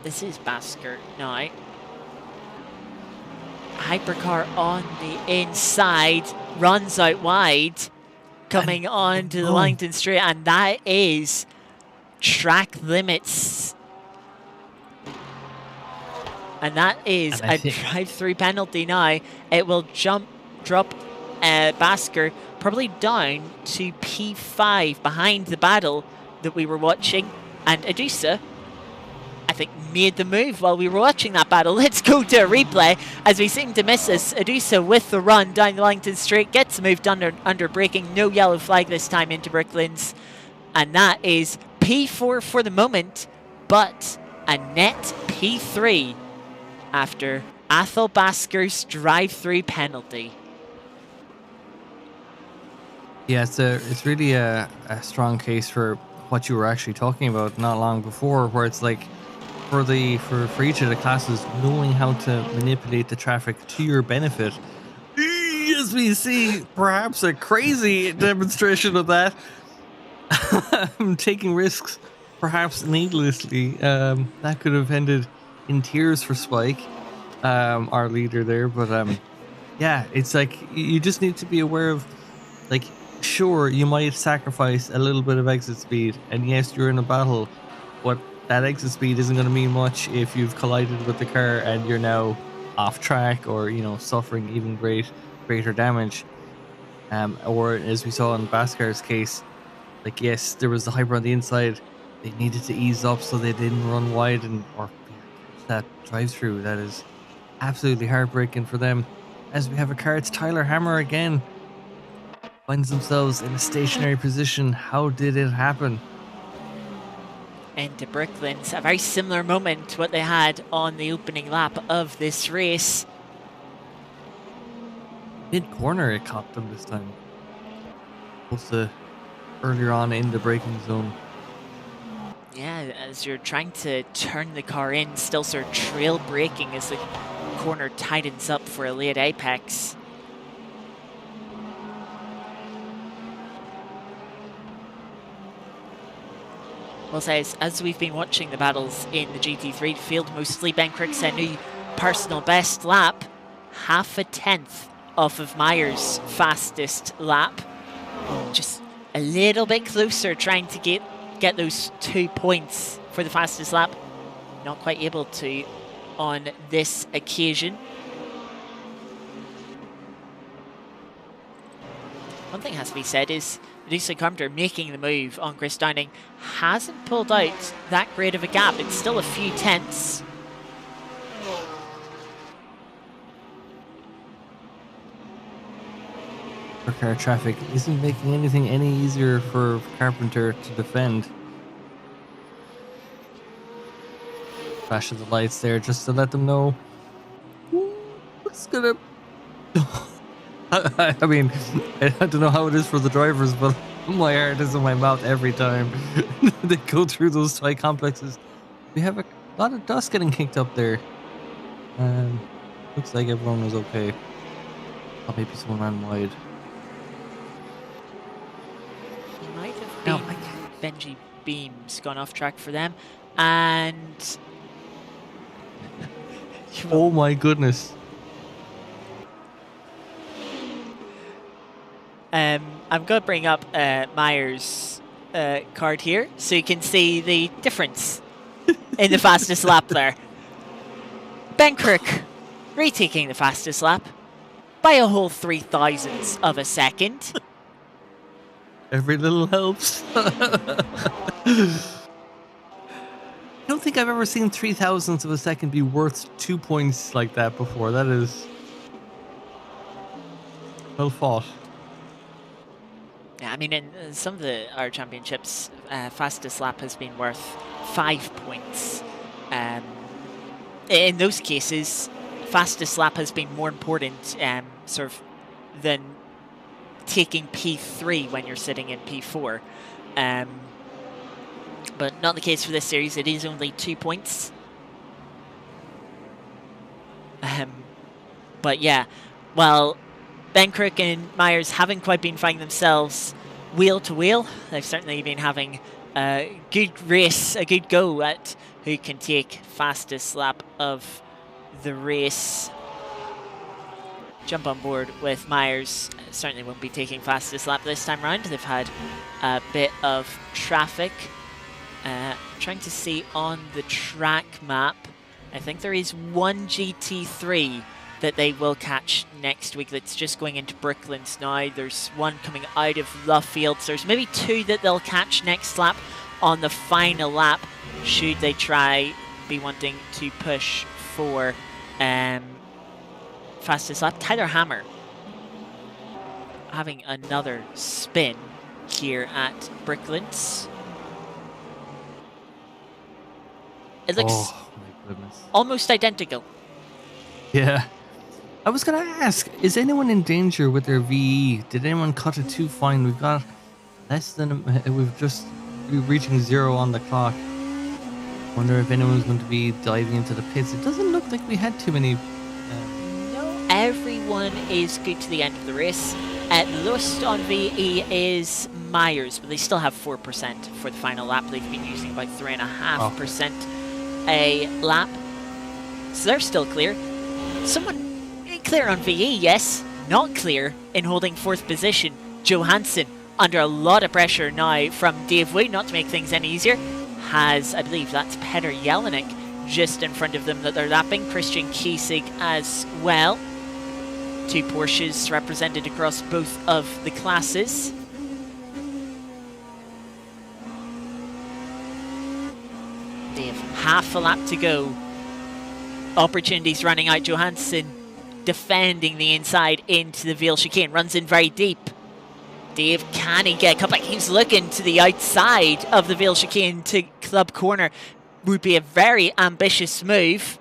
Speaker 2: This is Basker now. Hypercar on the inside, runs out wide, coming onto the Langton Straight, and that is track limits. And that is a drive-through penalty now. It will drop Basker probably down to P5 behind the battle that we were watching. And Adusa, a think, made the move while we were watching that battle. Let's go to a replay as we seem to miss this. Adusa with the run down the Langton Straight, gets moved under braking. No yellow flag this time into Brooklands. And that is P4 for the moment, but a net P3 after Athol Basker's drive-through penalty.
Speaker 1: Yeah, it's really a strong case for what you were actually talking about not long before, where it's like for each of the classes, knowing how to manipulate the traffic to your benefit. As we see, perhaps a crazy demonstration of that. Taking risks, perhaps needlessly. That could have ended in tears for Spike, our leader there. But yeah, it's like you just need to be aware of, like, sure, you might sacrifice a little bit of exit speed, and yes, you're in a battle, but that exit speed isn't going to mean much if you've collided with the car and you're now off track, or suffering even greater damage. Or as we saw in Baskar's case, like, yes, there was the hyper on the inside. They needed to ease up so they didn't run wide or catch that drive through. That is absolutely heartbreaking for them. As we have a car, it's Tyler Hammer again. Finds themselves in a stationary position. How did it happen?
Speaker 2: Into Brooklands, a very similar moment to what they had on the opening lap of this race.
Speaker 1: Mid-corner it caught them this time. Supposed to earlier on in the braking zone.
Speaker 2: Yeah, as you're trying to turn the car in, still sort of trail braking as the corner tightens up for a late apex. Well, as we've been watching the battles in the GT3 field, mostly Ben Crook's a new personal best lap, half a tenth off of Meyer's fastest lap. Just a little bit closer, trying to get those 2 points for the fastest lap. Not quite able to on this occasion. One thing has to be said is Adusa Carpenter making the move on Chris Downing hasn't pulled out that great of a gap. It's still a few tenths.
Speaker 1: Car traffic isn't making anything any easier for Carpenter to defend. Flash of the lights there just to let them know what's gonna. I mean, I don't know how it is for the drivers, but my heart is in my mouth every time they go through those tight complexes. We have a lot of dust getting kicked up there. Looks like everyone was okay. Oh, maybe someone ran wide.
Speaker 2: It might have been Benji Beams gone off track for them, and
Speaker 1: oh my goodness.
Speaker 2: I'm going to bring up Meyer's card here so you can see the difference in the fastest lap there. Ben Crook retaking the fastest lap by a whole 0.003 of a second.
Speaker 1: Every little helps. I don't think I've ever seen 0.003 of a second be worth 2 points like that before. That is well fought.
Speaker 2: Yeah, I mean, in some of our championships, fastest lap has been worth 5 points. In those cases, fastest lap has been more important sort of than taking P3 when you're sitting in P4. But not the case for this series. It is only 2 points. But yeah, well, Ben Crook and Myers haven't quite been finding themselves wheel to wheel. They've certainly been having a good race, a good go at who can take fastest lap of the race. Jump on board with Myers. Certainly won't be taking fastest lap this time around. They've had a bit of traffic. Trying to see on the track map. I think there is one GT3 that they will catch next week that's just going into Brooklands now. There's one coming out of Luffield. There's maybe two that they'll catch next lap on the final lap, should they try be wanting to push for fastest lap. Tyler Hammer having another spin here at Bricklands. It looks
Speaker 1: Oh my goodness.
Speaker 2: almost identical.
Speaker 1: Yeah. I was gonna ask, is anyone in danger with their VE? Did anyone cut it too fine? We've got less than we're reaching 0 on the clock. Wonder if anyone's going to be diving into the pits. It doesn't look like we had too many.
Speaker 2: No, everyone is good to the end of the race. Lust on VE is Myers, but they still have 4% for the final lap. They've been using about 3.5% a lap. So they're still clear. Someone clear on VE, yes. Not clear in holding 4th position. Johansson, under a lot of pressure now from Dave Wood, not to make things any easier, has, I believe that's Petter Jelinek just in front of them that they're lapping. Christian Kiesig as well. 2 Porsches represented across both of the classes. They have half a lap to go. Opportunities running out. Johansson defending the inside into the Veal chicane. Runs in very deep. Dave, can he get a cutback? He's looking to the outside of the Veal chicane to club corner. Would be a very ambitious move.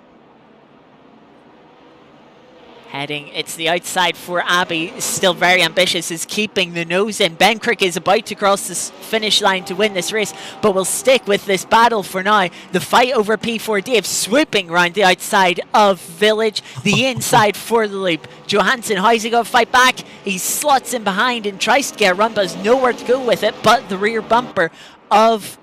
Speaker 2: Heading, it's the outside for Abbey. Still very ambitious, is keeping the nose in. Ben Crick is about to cross the finish line to win this race, but we'll stick with this battle for now. The fight over P4. Dave swooping around the outside of Village. The inside for the loop. Johansson, how's he going to fight back? He slots in behind and tries to get a run, but has nowhere to go with it. But the rear bumper of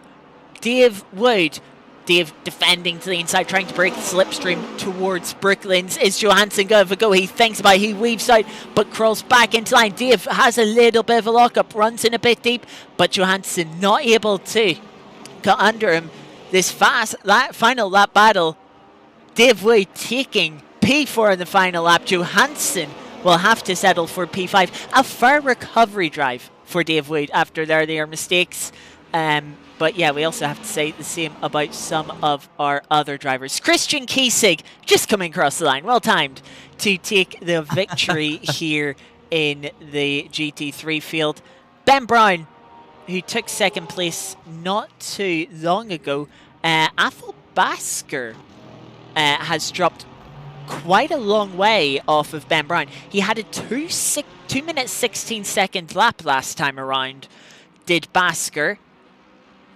Speaker 2: Dave Wood. Dave defending to the inside, trying to break the slipstream towards Brooklands. Is Johansson going to go? He thinks about it, he weaves out, but crawls back into line. Dave has a little bit of a lockup, runs in a bit deep, but Johansson not able to get under him. This final lap battle, Dave Wood taking P4 in the final lap. Johansson will have to settle for P5. A fair recovery drive for Dave Wood after their earlier mistakes. But yeah, we also have to say the same about some of our other drivers. Christian Kiesig just coming across the line, well timed, to take the victory here in the GT3 field. Ben Brown, who took 2nd place not too long ago. Athel Basker has dropped quite a long way off of Ben Brown. He had a 2 minute 16 second lap last time around, did Basker.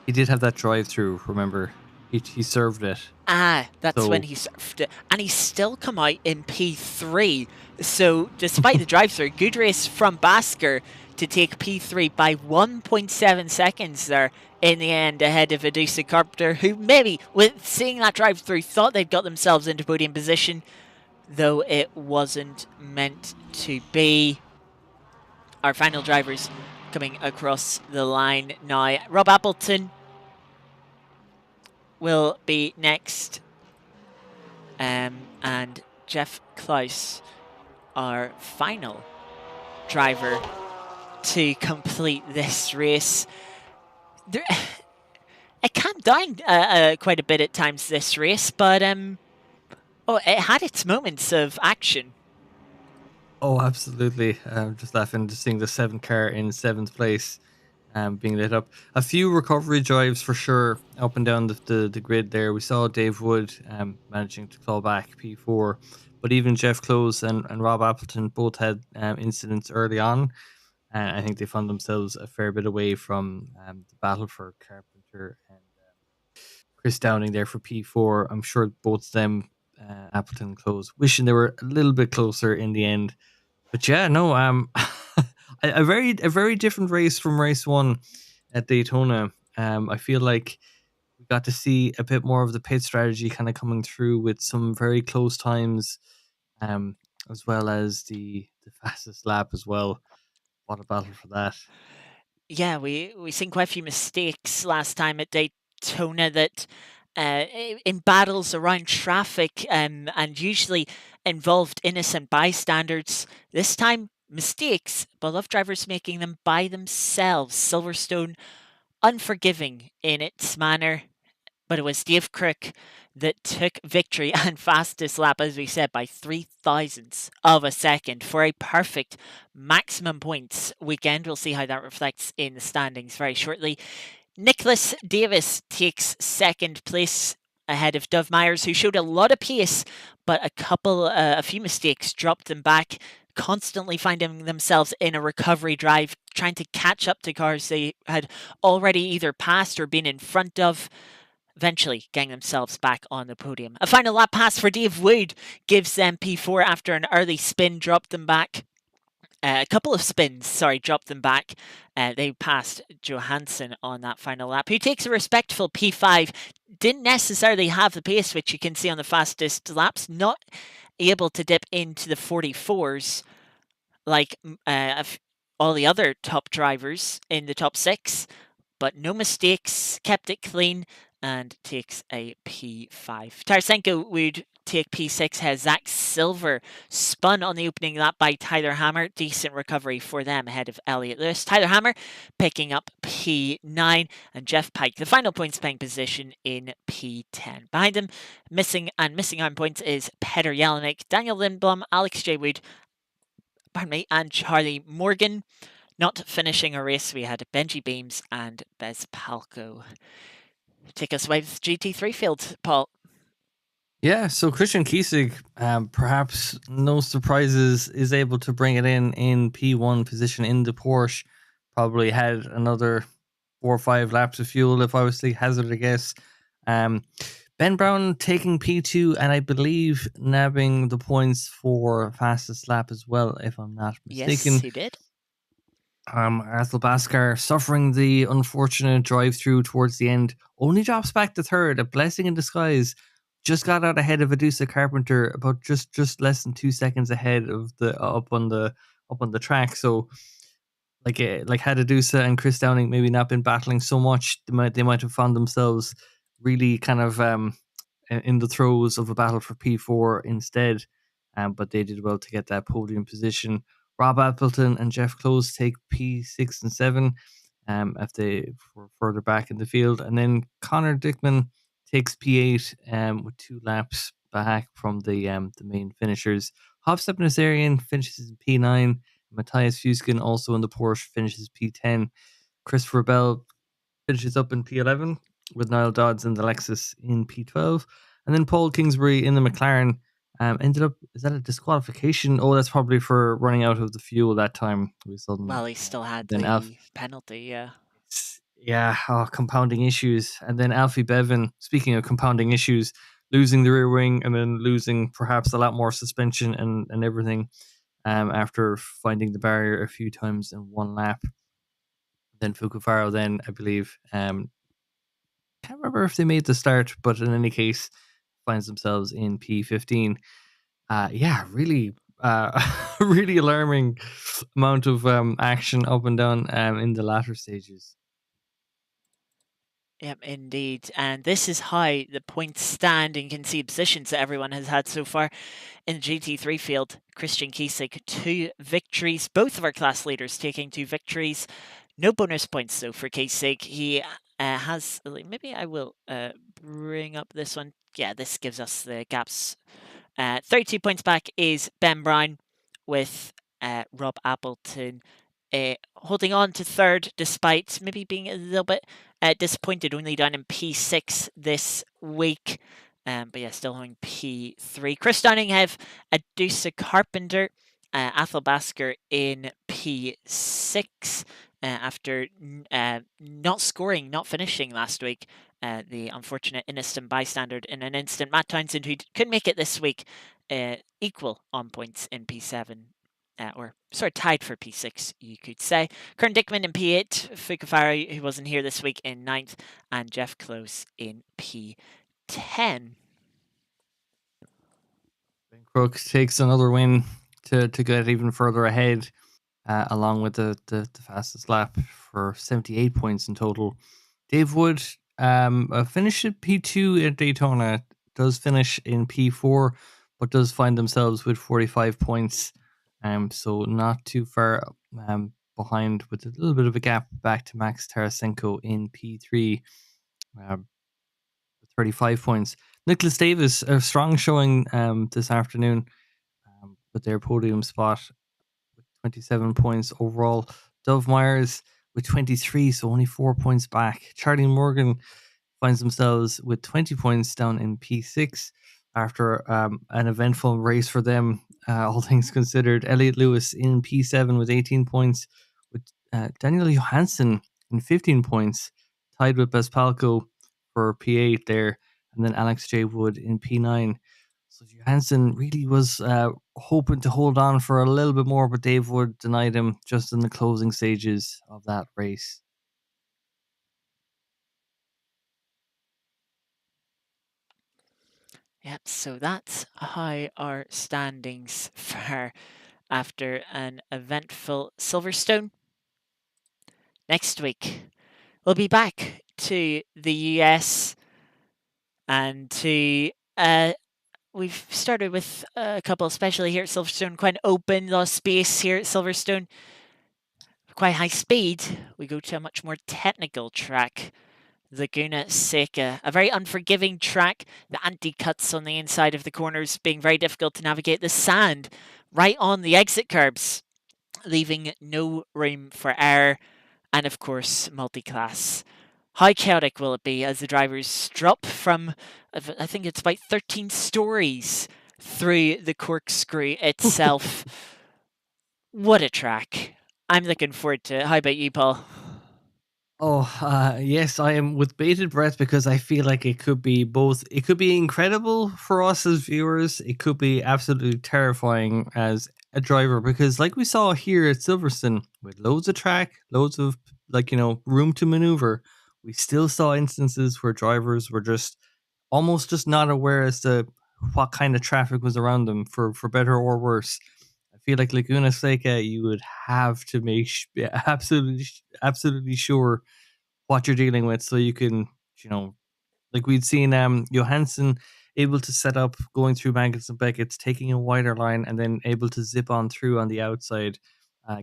Speaker 1: He did have that drive-through, remember? He served it.
Speaker 2: That's when he served it. And he's still come out in P3. So, despite the drive-through, good race from Basker to take P3 by 1.7 seconds there in the end, ahead of Adusa Carpenter, who maybe, with seeing that drive-through, thought they'd got themselves into podium position, though it wasn't meant to be. Our final drivers coming across the line now. Rob Appleton will be next, and Jeff Klaus, our final driver to complete this race. It calmed down quite a bit at times this race, but it had its moments of action.
Speaker 1: Oh, absolutely. Just laughing to seeing the 7th car in 7th place being lit up. A few recovery drives for sure up and down the grid there. We saw Dave Wood managing to claw back P4, but even Jeff Close and Rob Appleton both had incidents early on. And I think they found themselves a fair bit away from the battle for Carpenter and Chris Downing there for P4. I'm sure both of them, Appleton and Close, wishing they were a little bit closer in the end. But yeah, no, a very different race from race 1 at Daytona. I feel like we got to see a bit more of the pit strategy kind of coming through with some very close times, as well as the fastest lap as well. What a battle for that.
Speaker 2: Yeah, we seen quite a few mistakes last time at Daytona that in battles around traffic and usually involved innocent bystanders. This time, mistakes, but love drivers making them by themselves. Silverstone, unforgiving in its manner, but it was Dave Crook that took victory and fastest lap, as we said, by 3 thousandths of a second for a perfect maximum points weekend. We'll see how that reflects in the standings very shortly. Nicholas Davis takes second place ahead of Dove Myers, who showed a lot of pace, but a few mistakes dropped them back, constantly finding themselves in a recovery drive, trying to catch up to cars they had already either passed or been in front of, eventually getting themselves back on the podium. A final lap pass for Dave Wood gives them P4 after an early spin dropped them back. A couple of spins, dropped them back. They passed Johansson on that final lap, who takes a respectful P5. Didn't necessarily have the pace, which you can see on the fastest laps. Not able to dip into the 44s like all the other top drivers in the top six, but no mistakes, kept it clean, and takes a P5. Tarasenko would take P6, has Zach Silver spun on the opening lap by Tyler Hammer. Decent recovery for them ahead of Elliott Lewis. Tyler Hammer picking up P9, and Jeff Pike, the final points paying position, in P10. Behind them, missing on points is Peter Jelinek, Daniel Lindblom, Alex J. Wood, and Charlie Morgan. Not finishing a race, we had Benji Beams and Bez Palco. Take us away with GT3 field, Paul.
Speaker 1: Yeah, so Christian Kiesig, perhaps no surprises, is able to bring it in P1 position in the Porsche. Probably had another 4 or 5 laps of fuel if I was to hazard a guess. Ben Brown taking P2 and I believe nabbing the points for fastest lap as well, if I'm not mistaken.
Speaker 2: Yes, he did.
Speaker 1: Arthur Baskar suffering the unfortunate drive through towards the end, only drops back to third, a blessing in disguise. Just got out ahead of Adusa Carpenter, about just less than 2 seconds ahead of the up on the track. So like had Adusa and Chris Downing maybe not been battling so much, they might have found themselves really kind of in the throes of a battle for P4 instead. But they did well to get that podium position. Rob Appleton and Jeff Close take P6 and 7 if they were further back in the field. And then Connor Dickman takes P8 with 2 laps back from the main finishers. Hofstep Nazarian finishes in P9. Matthias Fuskin, also in the Porsche, finishes P10. Christopher Bell finishes up in P11 with Niall Dodds in the Lexus in P12. And then Paul Kingsbury in the McLaren ended up, is that a disqualification? Oh, that's probably for running out of the fuel that time.
Speaker 2: Well, he still had the penalty, yeah.
Speaker 1: Yeah, compounding issues. And then Alfie Bevan, speaking of compounding issues, losing the rear wing and then losing perhaps a lot more suspension and everything after finding the barrier a few times in one lap. Then Fukufaro then, I believe, can't remember if they made the start, but in any case, finds themselves in P15. Yeah, really, really alarming amount of action up and down in the latter stages.
Speaker 2: Yep, indeed. And this is how the points stand, and you can see positions that everyone has had so far in the GT3 field. Christian Kiesig, 2 victories. Both of our class leaders taking 2 victories. No bonus points, though, for Kiesig. He has... Maybe I will bring up this one. Yeah, this gives us the gaps. 32 points back is Ben Brown, with Rob Appleton holding on to third, despite maybe being a little bit disappointed, only down in P6 this week. But yeah, still holding P3. Chris Downing have Adusa Carpenter, Athel Basker in P6 after not finishing last week. The unfortunate innocent bystander in an instant. Matt Townsend, who couldn't make it this week, equal on points in P7. Or sort of tied for P6, you could say. Kern Dickman in P8, Fukufari, who wasn't here this week, in 9th, and Jeff Close in P10. Ben
Speaker 1: Crooks takes another win to get even further ahead, along with the fastest lap for 78 points in total. Dave Wood finished at P2 at Daytona, does finish in P4, but does find themselves with 45 points. So not too far behind, with a little bit of a gap back to Max Tarasenko in P3. 35 points. Nicholas Davis, a strong showing this afternoon with their podium spot with 27 points overall. Dove Myers with 23, so only 4 points back. Charlie Morgan finds themselves with 20 points down in P6 after an eventful race for them, all things considered. Elliot Lewis in P7 with 18 points, with Daniel Johansson in 15 points, tied with Bespalco for P8 there, and then Alex J. Wood in P9. So Johansson really was hoping to hold on for a little bit more, but Dave Wood denied him just in the closing stages of that race.
Speaker 2: Yep, so that's how our standings fare after an eventful Silverstone. Next week, we'll be back to the US and to we've started with a couple, especially here at Silverstone, quite an open, lot of space here at Silverstone, quite high speed. We go to a much more technical track, Laguna Seca, a very unforgiving track. The anti-cuts on the inside of the corners being very difficult to navigate. The sand right on the exit curbs, leaving no room for error. And of course, multi-class. How chaotic will it be as the drivers drop from, I think it's about 13 stories through the corkscrew itself? What a track. I'm looking forward to it. How about you, Paul?
Speaker 1: Oh, yes, I am with bated breath because I feel like it could be both. It could be incredible for us as viewers. It could be absolutely terrifying as a driver because, like we saw here at Silverstone, with loads of track, loads of room to maneuver, we still saw instances where drivers were just almost just not aware as to what kind of traffic was around them, for better or worse. I feel like Laguna Seca, you would have to make absolutely sure what you're dealing with, so you can, you know, like we'd seen Johansson able to set up going through Maggots and Beckett's, taking a wider line, and then able to zip on through on the outside,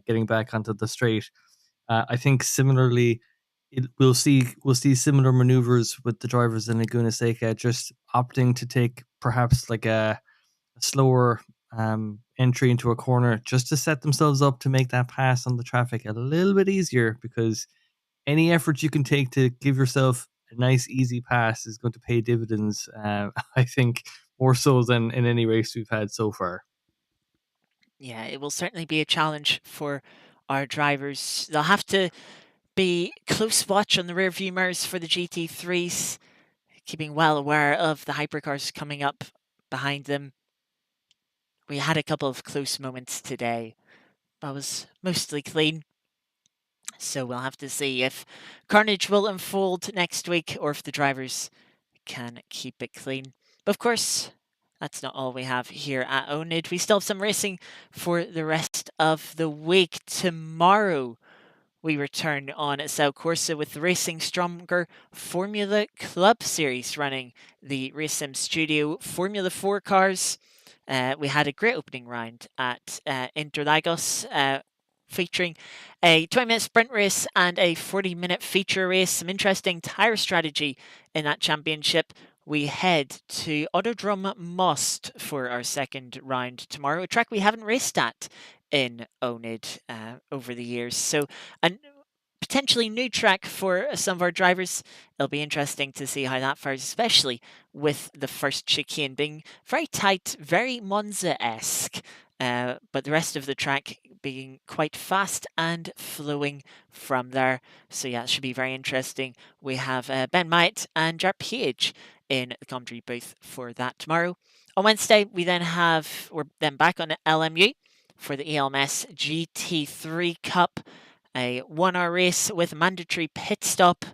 Speaker 1: getting back onto the straight. I think similarly, we'll see similar maneuvers with the drivers in Laguna Seca, just opting to take perhaps like a slower entry into a corner just to set themselves up to make that pass on the traffic a little bit easier, because any effort you can take to give yourself a nice easy pass is going to pay dividends. I think more so than in any race we've had so far.
Speaker 2: Yeah, it will certainly be a challenge for our drivers. They'll have to be close watch on the rear view mirrors for the GT3s, keeping well aware of the hypercars coming up behind them. We had a couple of close moments today, but was mostly clean. So we'll have to see if carnage will unfold next week or if the drivers can keep it clean. But of course, that's not all we have here at oNiD. We still have some racing for the rest of the week. Tomorrow, we return on Sao Corsa with the Racing Stronger Formula Club Series running the RaceSim Studio Formula 4 cars. We had a great opening round at Interlagos, featuring a 20-minute sprint race and a 40-minute feature race. Some interesting tyre strategy in that championship. We head to Autodrome Most for our second round tomorrow, a track we haven't raced at in oNiD over the years. So a potentially new track for some of our drivers. It'll be interesting to see how that fares, especially with the first chicane being very tight, very Monza-esque. But the rest of the track being quite fast and flowing from there. So yeah, it should be very interesting. We have Ben Myatt and Jar Page in the commentary booth for that tomorrow. On Wednesday, we're then back on LMU for the ELMS GT3 Cup, a 1 hour race with mandatory pit stop,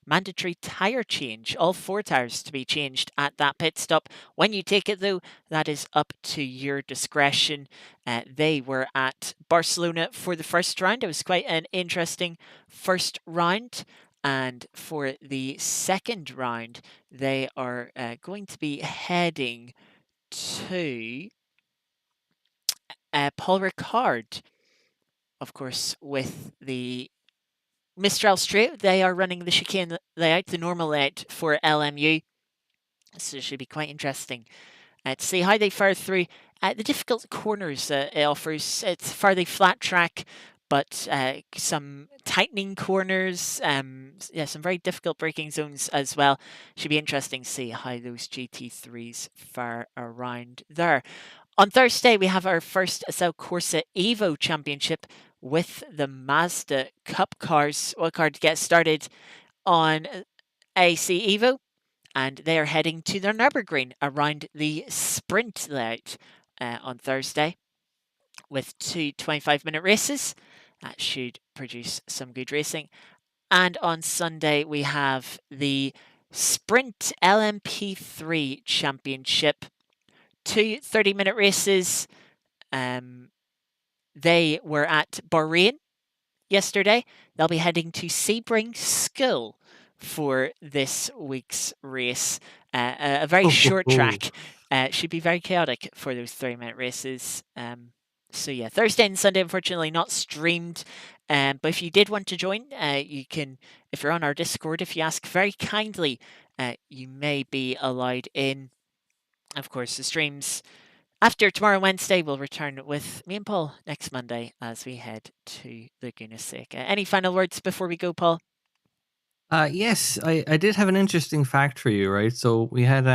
Speaker 2: mandatory tyre change, all 4 tyres to be changed at that pit stop. When you take it though, that is up to your discretion. They were at Barcelona for the first round. It was quite an interesting first round. And for the second round, they are going to be heading to Paul Ricard. Of course, with the Mistral Straight, they are running the chicane layout, the normal layout for LMU. So it should be quite interesting to see how they fare through the difficult corners it offers. It's fairly flat track, but some tightening corners, some very difficult braking zones as well. Should be interesting to see how those GT3s fare around there. On Thursday, we have our first Assetto Corsa Evo Championship with the Mazda Cup cars. Wildcard gets started on AC Evo, and they are heading to their Nürburgring around the sprint layout on Thursday with two 25-minute races. That should produce some good racing. And on Sunday, we have the Sprint LMP3 Championship. Two 30-minute races. They were at Bahrain yesterday. They'll be heading to Sebring School for this week's race. A very short track. Should be very chaotic for those 30-minute races. So yeah, Thursday and Sunday, unfortunately, not streamed. But if you did want to join, you can, if you're on our Discord, if you ask very kindly, you may be allowed in. Of course, the streams after tomorrow, Wednesday, we'll return with me and Paul next Monday as we head to Laguna Seca. Any final words before we go, Paul?
Speaker 1: Yes, I did have an interesting fact for you, right? So we had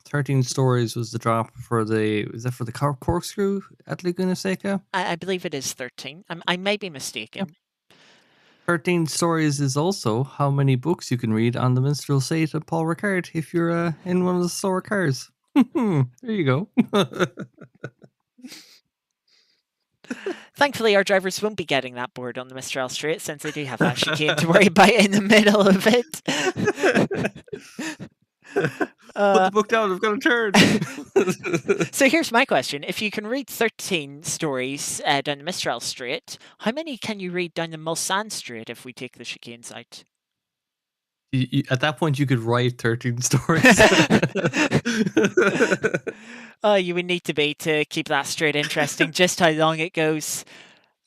Speaker 1: 13 stories was the drop for the corkscrew at Laguna Seca?
Speaker 2: I believe it is 13. I may be mistaken.
Speaker 1: Yep. 13 stories is also how many books you can read on the minstrel site of Paul Ricard if you're in one of the slower cars. There you go.
Speaker 2: Thankfully, our drivers won't be getting that bored on the Mistral Straight since they do have that chicane to worry about in the middle of it.
Speaker 1: Put the book down, I've got a turn.
Speaker 2: So here's my question. If you can read 13 stories down the Mistral Straight, how many can you read down the Mulsanne Straight if we take the chicanes out?
Speaker 1: At that point, you could write 13 stories.
Speaker 2: You would need to be to keep that straight interesting, just how long it goes.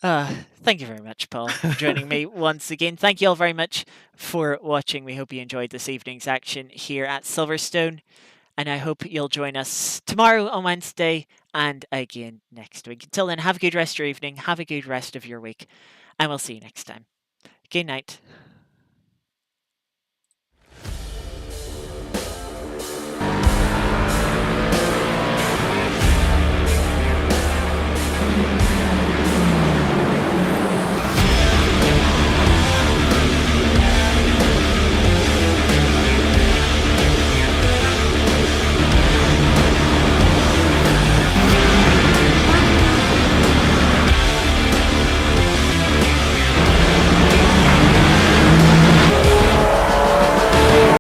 Speaker 2: Thank you very much, Paul, for joining me once again. Thank you all very much for watching. We hope you enjoyed this evening's action here at Silverstone. And I hope you'll join us tomorrow on Wednesday and again next week. Until then, have a good rest of your evening. Have a good rest of your week. And we'll see you next time. Good night.